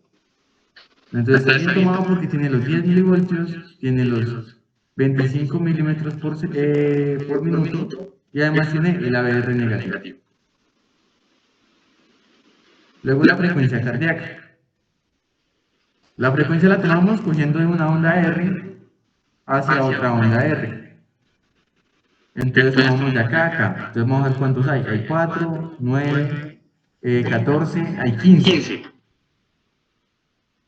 Entonces está bien tomado porque tiene los 10 milivoltios, tiene los 25 milímetros por minuto y además tiene el ABR negativo. Luego la frecuencia cardíaca. La frecuencia la tomamos cogiendo de una onda R hacia otra onda R. Entonces tomamos de acá a acá. Entonces vamos a ver cuántos hay. Hay 4, 9, 14, hay 15.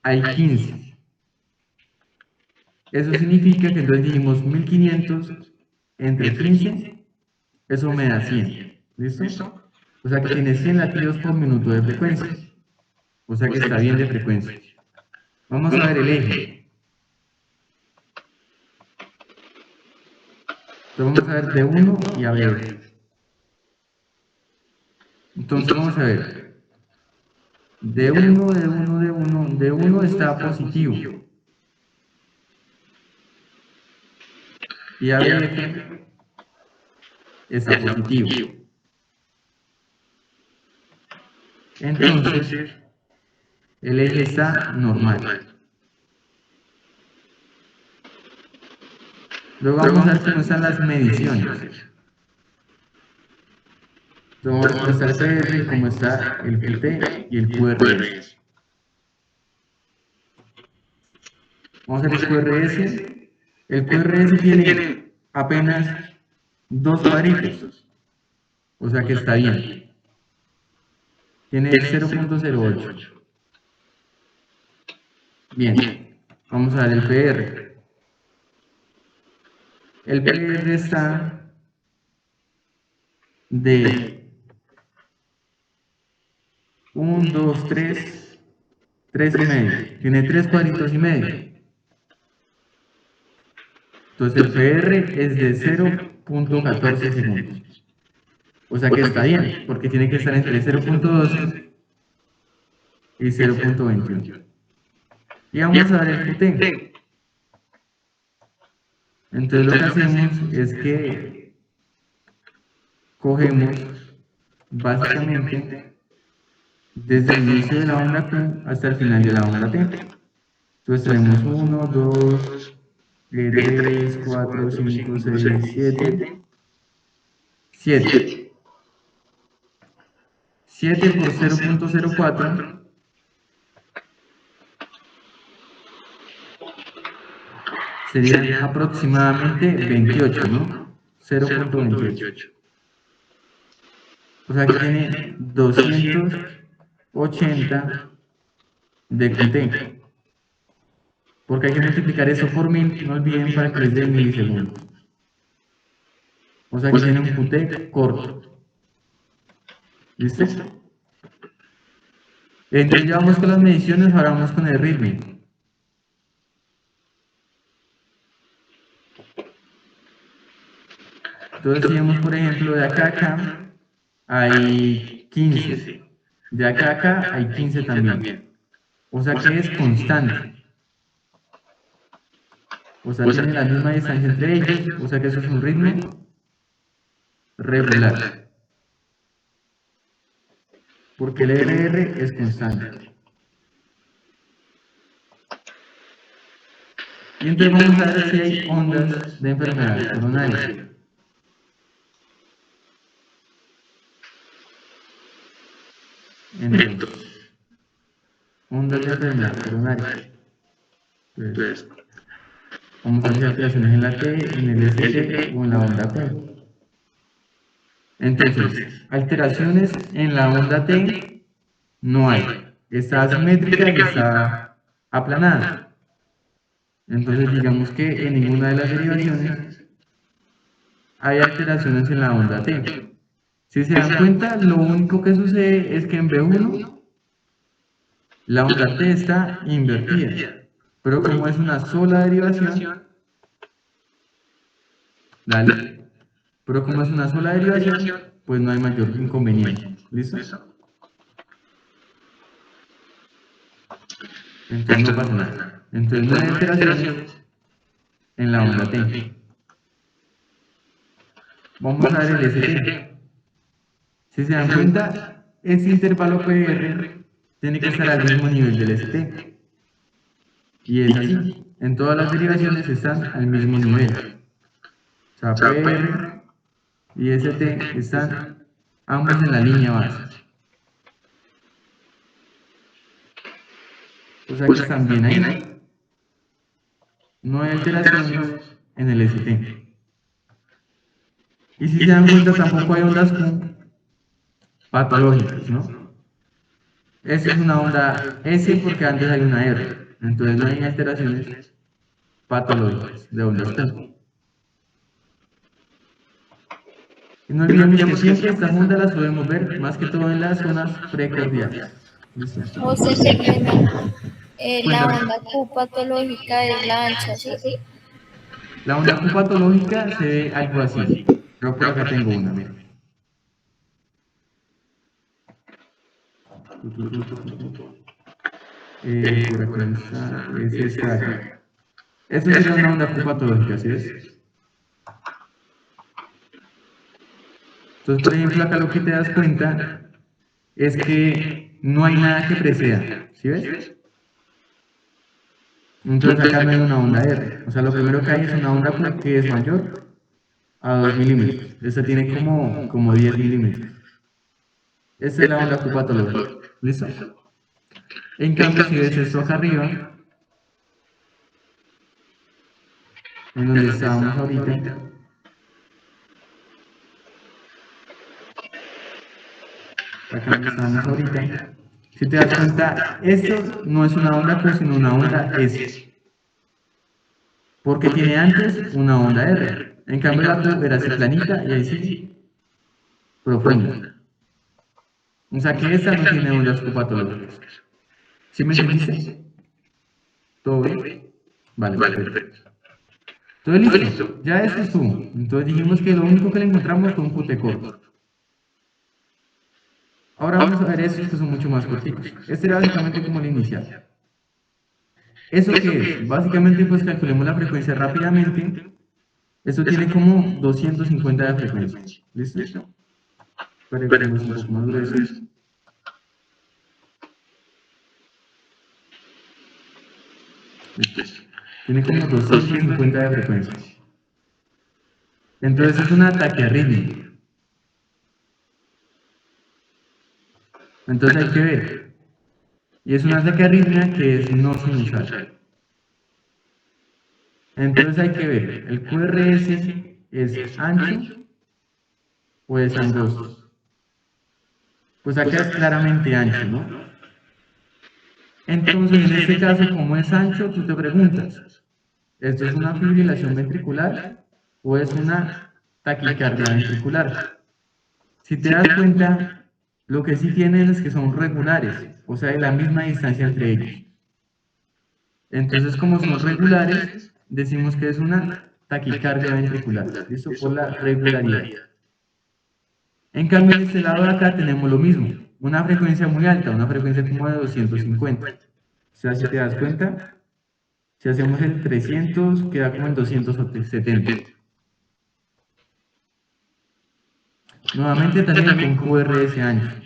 Hay 15. Eso significa que entonces dijimos 1500 entre 15, eso me da 100. ¿Listo? O sea que tiene 100 latidos por minuto de frecuencia. O sea que está bien de frecuencia. Vamos a ver el eje. Entonces vamos a ver D1 y AB. Entonces vamos a ver. D1, D1, D1, D1 está positivo. Y ABF está positivo. Entonces, el eje está normal. Luego vamos a ver cómo están las mediciones. Entonces, cómo está el PR, cómo está el QT y el QRS. Vamos a ver el QRS. El QRS tiene apenas 2 cuadritos. O sea que está bien. Tiene 0.08. Bien. Vamos a ver el PR. El PR está de 1, 2, 3, 3 y medio. Tiene 3 cuadritos y medio. Entonces el PR es de 0.14 segundos. O sea que está bien, porque tiene que estar entre 0.12 y 0.21. Y vamos a ver el QT. Entonces lo que hacemos es que cogemos básicamente desde el inicio de la onda Q hasta el final de la onda T. Entonces tenemos 1, 2, 3, 4, 5, 6, 7. 7. 7 por 0.04 serían aproximadamente 28, ¿no? 0.28. O sea que tiene 280 de QT. Porque hay que multiplicar eso por 1000, no olviden, para que les dé milisegundos. O sea que tiene un QT corto. ¿Listo? Entonces ya vamos con las mediciones, ahora vamos con el ritmo. Entonces si vemos, por ejemplo, de acá a acá hay 15. De acá a acá hay 15 también. O sea que es constante. O sea, tiene la misma distancia entre ellos. O sea que eso es un ritmo regular. Porque el RR es constante. Y entonces vamos a ver si hay ondas de enfermedad coronaria. Entonces, ondas de enfermedad coronaria. Entonces, vamos a ver si hay alteraciones en la T, en el ST o en la onda P. Entonces, alteraciones en la onda T no hay. Está asimétrica y está aplanada. Entonces, digamos que en ninguna de las derivaciones hay alteraciones en la onda T. Si se dan cuenta, lo único que sucede es que en B1 la onda T está invertida. Pero como es una sola derivación, dale. Pero como es una sola derivación, pues no hay mayor inconveniente. ¿Listo? Entonces no pasa nada. Entonces no hay alteraciones en la onda T. Vamos a ver el ST. Si se dan cuenta, este intervalo PR tiene que estar al mismo nivel del ST. Y es así. En todas las derivaciones están al mismo nivel. O sea, PR y ST están ambos en la línea base. O sea que están bien ahí. No hay alteraciones en el ST. Y si se dan cuenta, tampoco hay ondas Q patológicas, ¿no? S es una onda S porque antes hay una R. Entonces no hay alteraciones patológicas de ondas Q. Y no olvidemos que siempre estas ondas las podemos ver más que todo en las zonas precordiales. ¿Listo? O sea que la onda Q patológica es la ancha, ¿sí? La onda Q patológica se ve algo así. Yo por acá tengo una, mira. Por acá está, es esta de acá. Esto sería una onda Q patológica, ¿sí ves? Entonces, por ejemplo, acá lo que te das cuenta es que no hay nada que preceda, ¿sí ves? Entonces acá no hay una onda R. O sea, lo primero que hay es una onda Q que es mayor a 2 milímetros. Esta tiene como 10 milímetros. Esta es la onda Q patológica. ¿Listo? En cambio, si ves esto acá arriba, en donde estábamos ahorita, acá donde estábamos ahorita, si te das cuenta, esto no es una onda Q, sino una onda S. Porque tiene antes una onda R. En cambio, la Q era así planita y ahí sí profunda. O sea que esta no tiene ondas Q patológicas. ¿Sí me entendiste? ¿Todo bien? Vale, perfecto. Entonces, listo. Ya este estuvo. Entonces dijimos que lo único que le encontramos fue un QT corto. Ahora vamos a ver estos que son mucho más corticos. Este era básicamente como el inicial. ¿Eso qué es? Básicamente, pues calculemos la frecuencia rápidamente. Esto tiene como 250 de frecuencia. ¿Listo? Pero ponemos un poco más grueso. Listo. Tiene como 250 de frecuencia. Entonces es una taquiarritmia. Entonces hay que ver. Y es una taquiarritmia que es no sinusal. Entonces hay que ver, ¿el QRS es ancho o es angosto? Pues acá es claramente ancho, ¿no? Entonces en este caso, como es ancho, tú te preguntas, ¿esto es una fibrilación ventricular o es una taquicardia ventricular? Si te das cuenta, lo que sí tienen es que son regulares, o sea, hay la misma distancia entre ellos. Entonces, como son regulares, decimos que es una taquicardia ventricular. ¿Listo? Por la regularidad. En cambio, en este lado de acá tenemos lo mismo. Una frecuencia muy alta, una frecuencia como de 250. O sea, si te das cuenta, si hacemos el 300, queda como en 270. Nuevamente también con QRS ancho.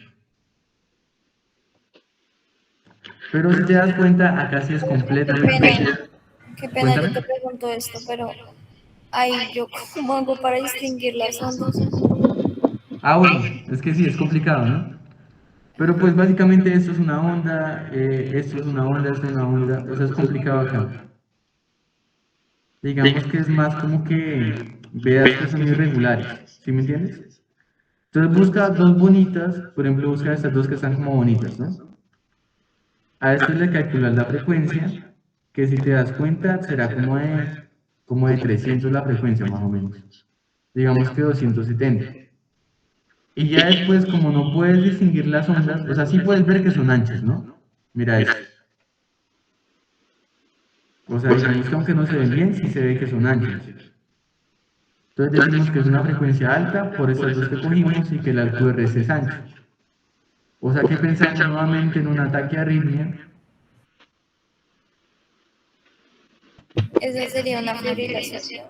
Pero si te das cuenta, acá sí es completamente... Qué pena, yo Cuéntame. te pregunto esto, pero ahí yo cómo hago para distinguir las ondas. Ah, bueno, es que sí, es complicado, ¿no? Pero pues básicamente esto es una onda, esto es una onda, esto es una onda, o sea, es complicado acá. Digamos que es más como que veas que son irregulares, ¿sí me entiendes? Entonces busca dos bonitas, por ejemplo, busca estas dos que están como bonitas, ¿no? A esto le calculas la frecuencia, que si te das cuenta será como de 300 la frecuencia más o menos. Digamos que 270. Y ya después, como no puedes distinguir las ondas, o sea, sí puedes ver que son anchas, ¿no? Mira esto. O sea, digamos que aunque no se ven bien, sí se ve que son anchas. Entonces decimos que es una frecuencia alta por estas dos que cogimos y que el QRS es ancho. O sea que pensamos nuevamente en un ataque arritmia. Esa sería una fibrilación.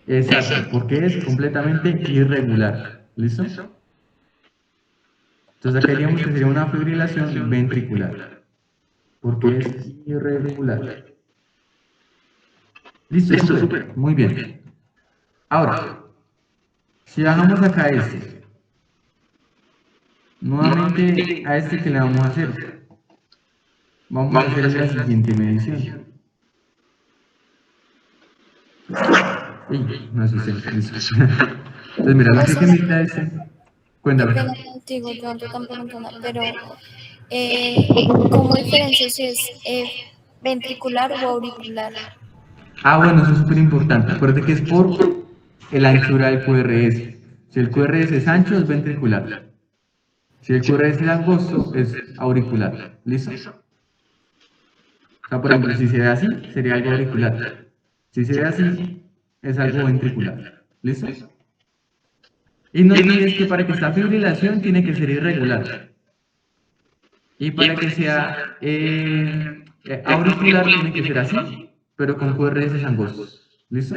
Exacto, porque es completamente irregular. ¿Listo? Entonces acá diríamos que sería una fibrilación ventricular, porque es irregular. Listo, súper, muy bien. Ahora, si bajamos acá a este, nuevamente a este que le vamos a hacer, vamos a hacer la siguiente medición. Uy, me asusté, listo. Entonces mira, lo que hay que medir a este, Qué cuéntame. pena contigo, yo no te tan preguntando, pero ¿cómo diferencio si es ventricular o auricular? Ah, bueno, eso es súper importante. Acuérdate que es por el anchura del QRS. Si el QRS es ancho, es ventricular. Si el QRS es angosto, es auricular. ¿Listo? O sea, por ejemplo, si se ve así, sería algo auricular. Si se ve así, es algo ventricular. ¿Listo? Y no olvides que para que esta fibrilación tiene que ser irregular. Y para que sea auricular tiene que ser así, pero con QRS angostos. ¿Listo?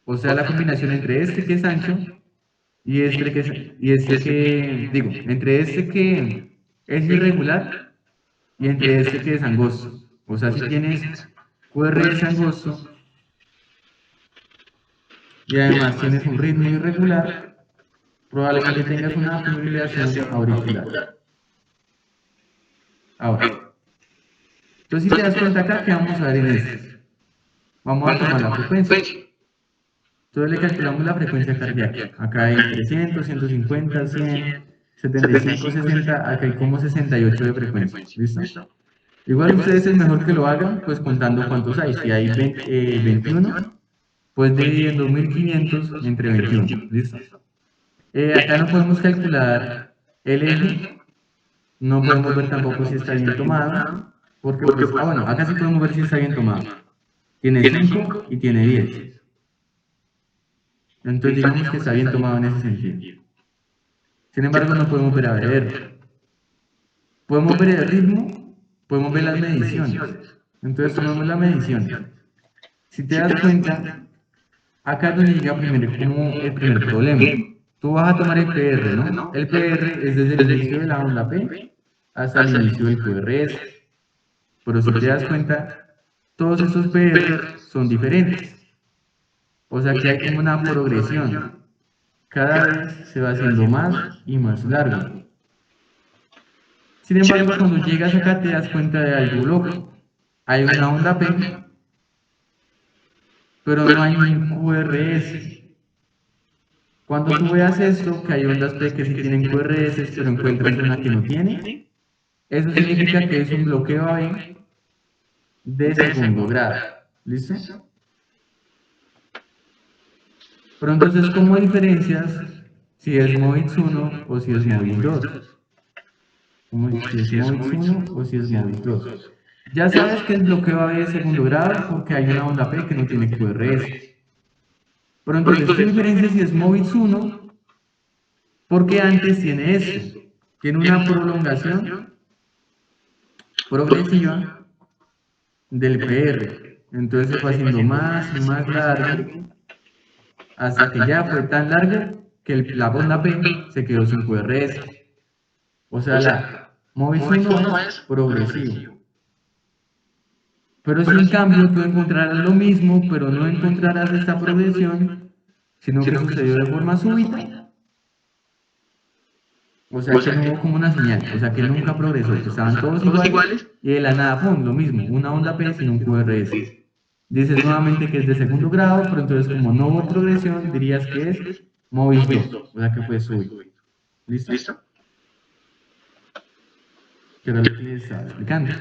O sea, la combinación entre este que es ancho digo, entre este que es irregular y entre este que es angosto. O sea, si tienes QRS angosto y además tienes un ritmo irregular, probablemente tengas una fibrilación auricular. Ahora, entonces si te das cuenta acá, ¿qué vamos a ver en este? Vamos a tomar la frecuencia. Entonces le calculamos la frecuencia cardíaca. Acá hay 300, 150, 100, 75, 60, acá hay como 68 de frecuencia. ¿Listo? Igual ustedes es mejor que lo hagan, pues contando cuántos hay. Si hay 21, pues dividen 2500 entre 21. ¿Listo? Acá no podemos calcular el eje, no podemos ver tampoco si está bien tomado, porque pues, bueno, acá sí podemos ver si está bien tomado. Tiene 5 y tiene 10. Entonces digamos que está bien tomado en ese sentido. Sin embargo, no podemos ver a ver. Podemos ver el ritmo, podemos ver las mediciones. Entonces tomamos la medición. Si te das cuenta, acá es donde llega primero como el primer problema. Tú vas a tomar el PR, ¿no? El PR es desde el inicio de la onda P hasta el inicio del QRS. Pero si te das cuenta, todos estos PR son diferentes. O sea que hay como una progresión. Cada vez se va haciendo más y más largo. Sin embargo, cuando llegas acá te das cuenta de algo loco. Hay una onda P, pero no hay un QRS. Cuando tú veas esto, que hay ondas P que sí tienen QRS, pero encuentras una que no tiene, eso significa que es un bloqueo AB de segundo grado. ¿Listo? Pero entonces, ¿cómo diferencias si es MOVIX 1 o si es MOVIX 2? Si es MOVIX 1 o si es MOVIX 2. Ya sabes que el bloqueo AB de segundo grado porque hay una onda P que no tiene QRS. Pero entonces tú diferencias si es MOVIX 1 porque antes tiene esto. Tiene una prolongación progresiva del PR. Entonces se fue haciendo más y más largo hasta que ya fue tan largo que la onda P se quedó sin QRS. O sea, la MOVIX 1 es progresivo. Pero si en cambio tú encontrarás lo mismo, pero no encontrarás esta progresión, sino que sucedió de forma súbita, o sea que no hubo como una señal, o sea que nunca progresó, estaban todos iguales y de la nada, ¡pum!, lo mismo, una onda P sin un QRS. Dices nuevamente que es de segundo grado, pero entonces como no hubo progresión, dirías que es MOVIX 2, o sea que fue súbito. ¿Listo? Que era lo que les estaba explicando.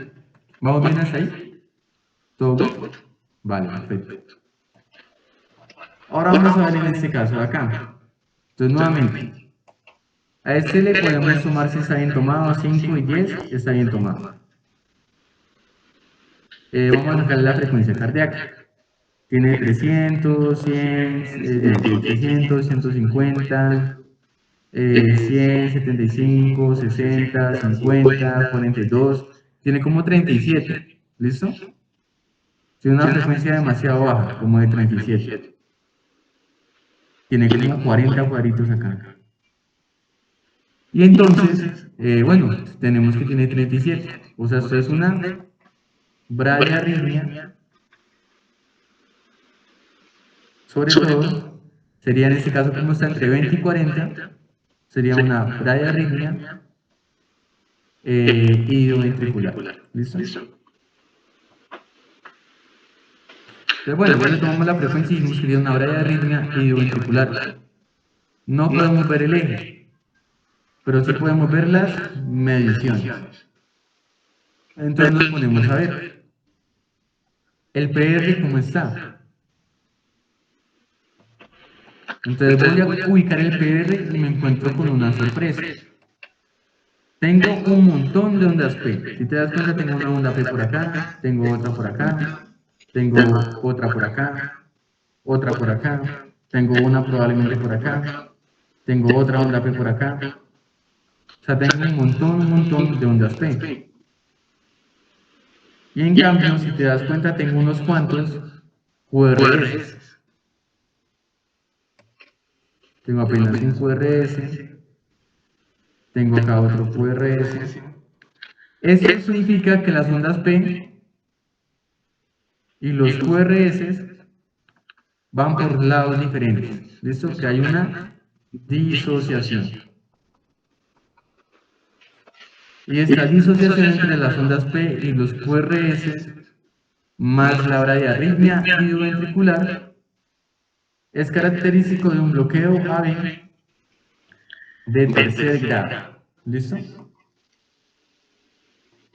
¿Vamos bien hasta ahí? ¿Todo bien? Vale, perfecto. Ahora vamos a ver en este caso de acá. Entonces nuevamente, a este le podemos sumar si está bien tomado, 5 y 10, está bien tomado. Vamos a sacar la frecuencia cardíaca. Tiene 300, 100, 300, 150, 100, 75, 60, 50, 42. Tiene como 37. ¿Listo? Tiene una frecuencia demasiado baja, como de 37. Tiene como 40 cuadritos acá. Y entonces, bueno, tenemos que tiene 37. O sea, esto es una bradiarritmia. Sobre todo, sería en este caso como está entre 20 y 40, sería una bradiarritmia idioventricular. ¿Listo? Entonces, bueno, ya le tomamos la frecuencia y dijimos que sería una bradiarritmia idioventricular. No podemos ver el eje, pero sí podemos ver las mediciones. Entonces nos ponemos a ver el PR cómo está. Entonces voy a ubicar el PR y me encuentro con una sorpresa. Tengo un montón de ondas P. Si te das cuenta, tengo una onda P por acá, tengo otra por acá, tengo otra por acá. otra por acá, tengo una probablemente por acá, tengo otra onda P por acá. O sea, tengo un montón de ondas P. Y en cambio, si te das cuenta, tengo unos cuantos QRS. Tengo apenas un QRS, tengo acá otro QRS. Esto significa que las ondas P y los QRS van por lados diferentes. ¿Listo? Que hay una disociación. Y esta disociación entre las ondas P y los QRS más la bradiarritmia idioventricular es característico de un bloqueo AB de tercer grado. ¿Listo?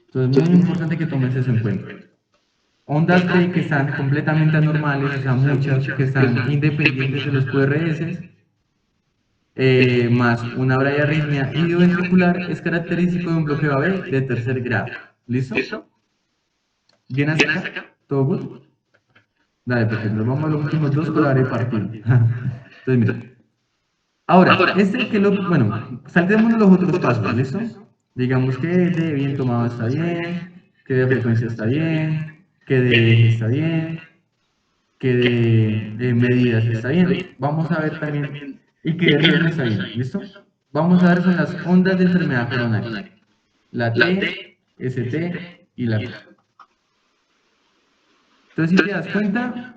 Entonces es muy importante que tomes eso en cuenta. Ondas P que están completamente anormales, o sea, muchas que están independientes de los QRS, más una bradiarritmia idioventricular es característico de un bloqueo AB de tercer grado. ¿Listo? ¿Bien hasta acá? ¿Todo good? Dale, perfecto. Nos vamos a los últimos dos para dar el partido. Entonces, mira. Ahora, bueno, saltémonos los otros pasos, ¿listo? Digamos que de bien tomado está bien, que de frecuencia está bien, que de eje está bien, que de medidas está bien. Vamos a ver también, y que de ritmo está bien, ¿listo? Vamos a ver son las ondas de enfermedad coronaria. La T, ST y la T. Entonces, si te das cuenta,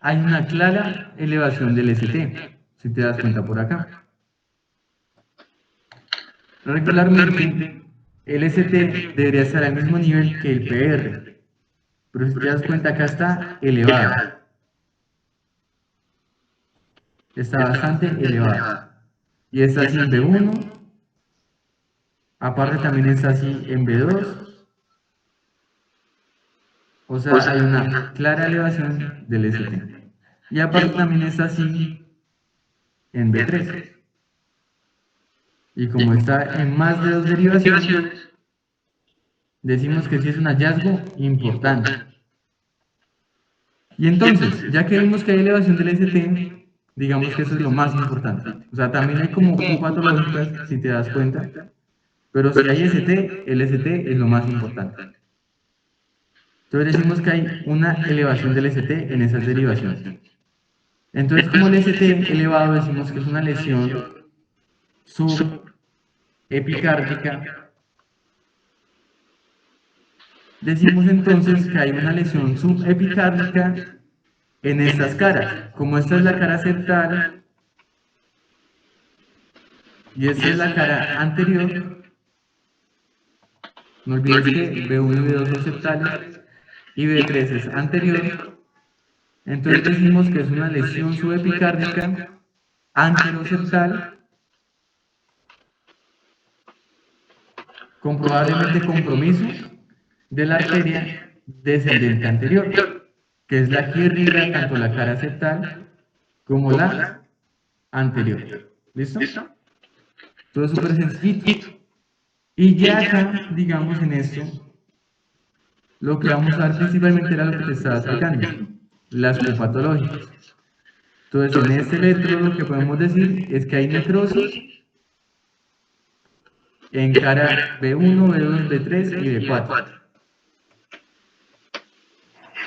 hay una clara elevación del ST, si te das cuenta por acá. Regularmente, el ST debería estar al mismo nivel que el PR, pero si te das cuenta acá está elevado, está bastante elevado. Y está así en B1, aparte también está así en B2, o sea, hay una clara elevación del ST. Y aparte también está así en B3. Y como está en más de dos derivaciones, decimos que sí es un hallazgo importante. Y entonces, ya que vimos que hay elevación del ST, digamos que eso es lo más importante. O sea, también hay como patológicas, si te das cuenta, pero si hay ST, el ST es lo más importante. Entonces decimos que hay una elevación del ST en esas derivaciones. Entonces, como el ST elevado, decimos que es una lesión subepicárdica. Decimos entonces que hay una lesión subepicárdica en estas caras. Como esta es la cara septal y esta es la cara anterior, no olvides que B1 y B2 son septales y B3 es anterior. Entonces decimos que es una lesión subepicárdica anteroseptal con probablemente compromiso de la arteria descendente anterior, que es la que irriga tanto la cara septal como la anterior. ¿Listo? Todo es súper sencillito. Y ya acá, digamos en esto, lo que vamos a ver principalmente era lo que te estaba explicando, las copatológicas. Entonces, en este electrodo lo que podemos decir es que hay necrosis en cara B1, B2, B3 y B4.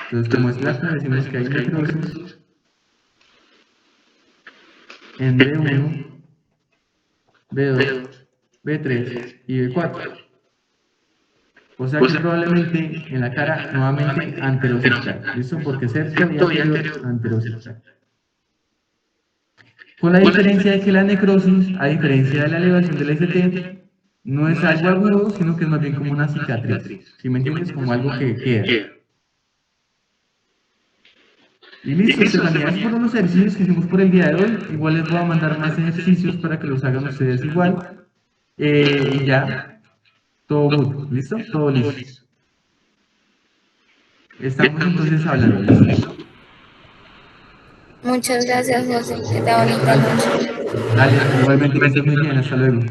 Entonces, como es plasma, decimos que hay necrosis en B1, B2, B3 y B4. O sea que probablemente en la cara nuevamente anteroseptal. ¿Listo? Porque septo y anterior, anteroseptal. Con la diferencia de que la necrosis, a diferencia de la elevación del ST, no es algo agudo, sino que es más bien como una cicatriz. ¿Sí me entiendes? Como algo que queda. Y listo, Estefanía, esos fueron los ejercicios que hicimos por el día de hoy. Igual les voy a mandar más ejercicios para que los hagan ustedes igual. Y ya, todo good, ¿listo? Todo listo. Estamos entonces hablando, ¿listo? Muchas gracias, José. Que te bonita noche. Dale, igualmente que estés muy bien, hasta luego.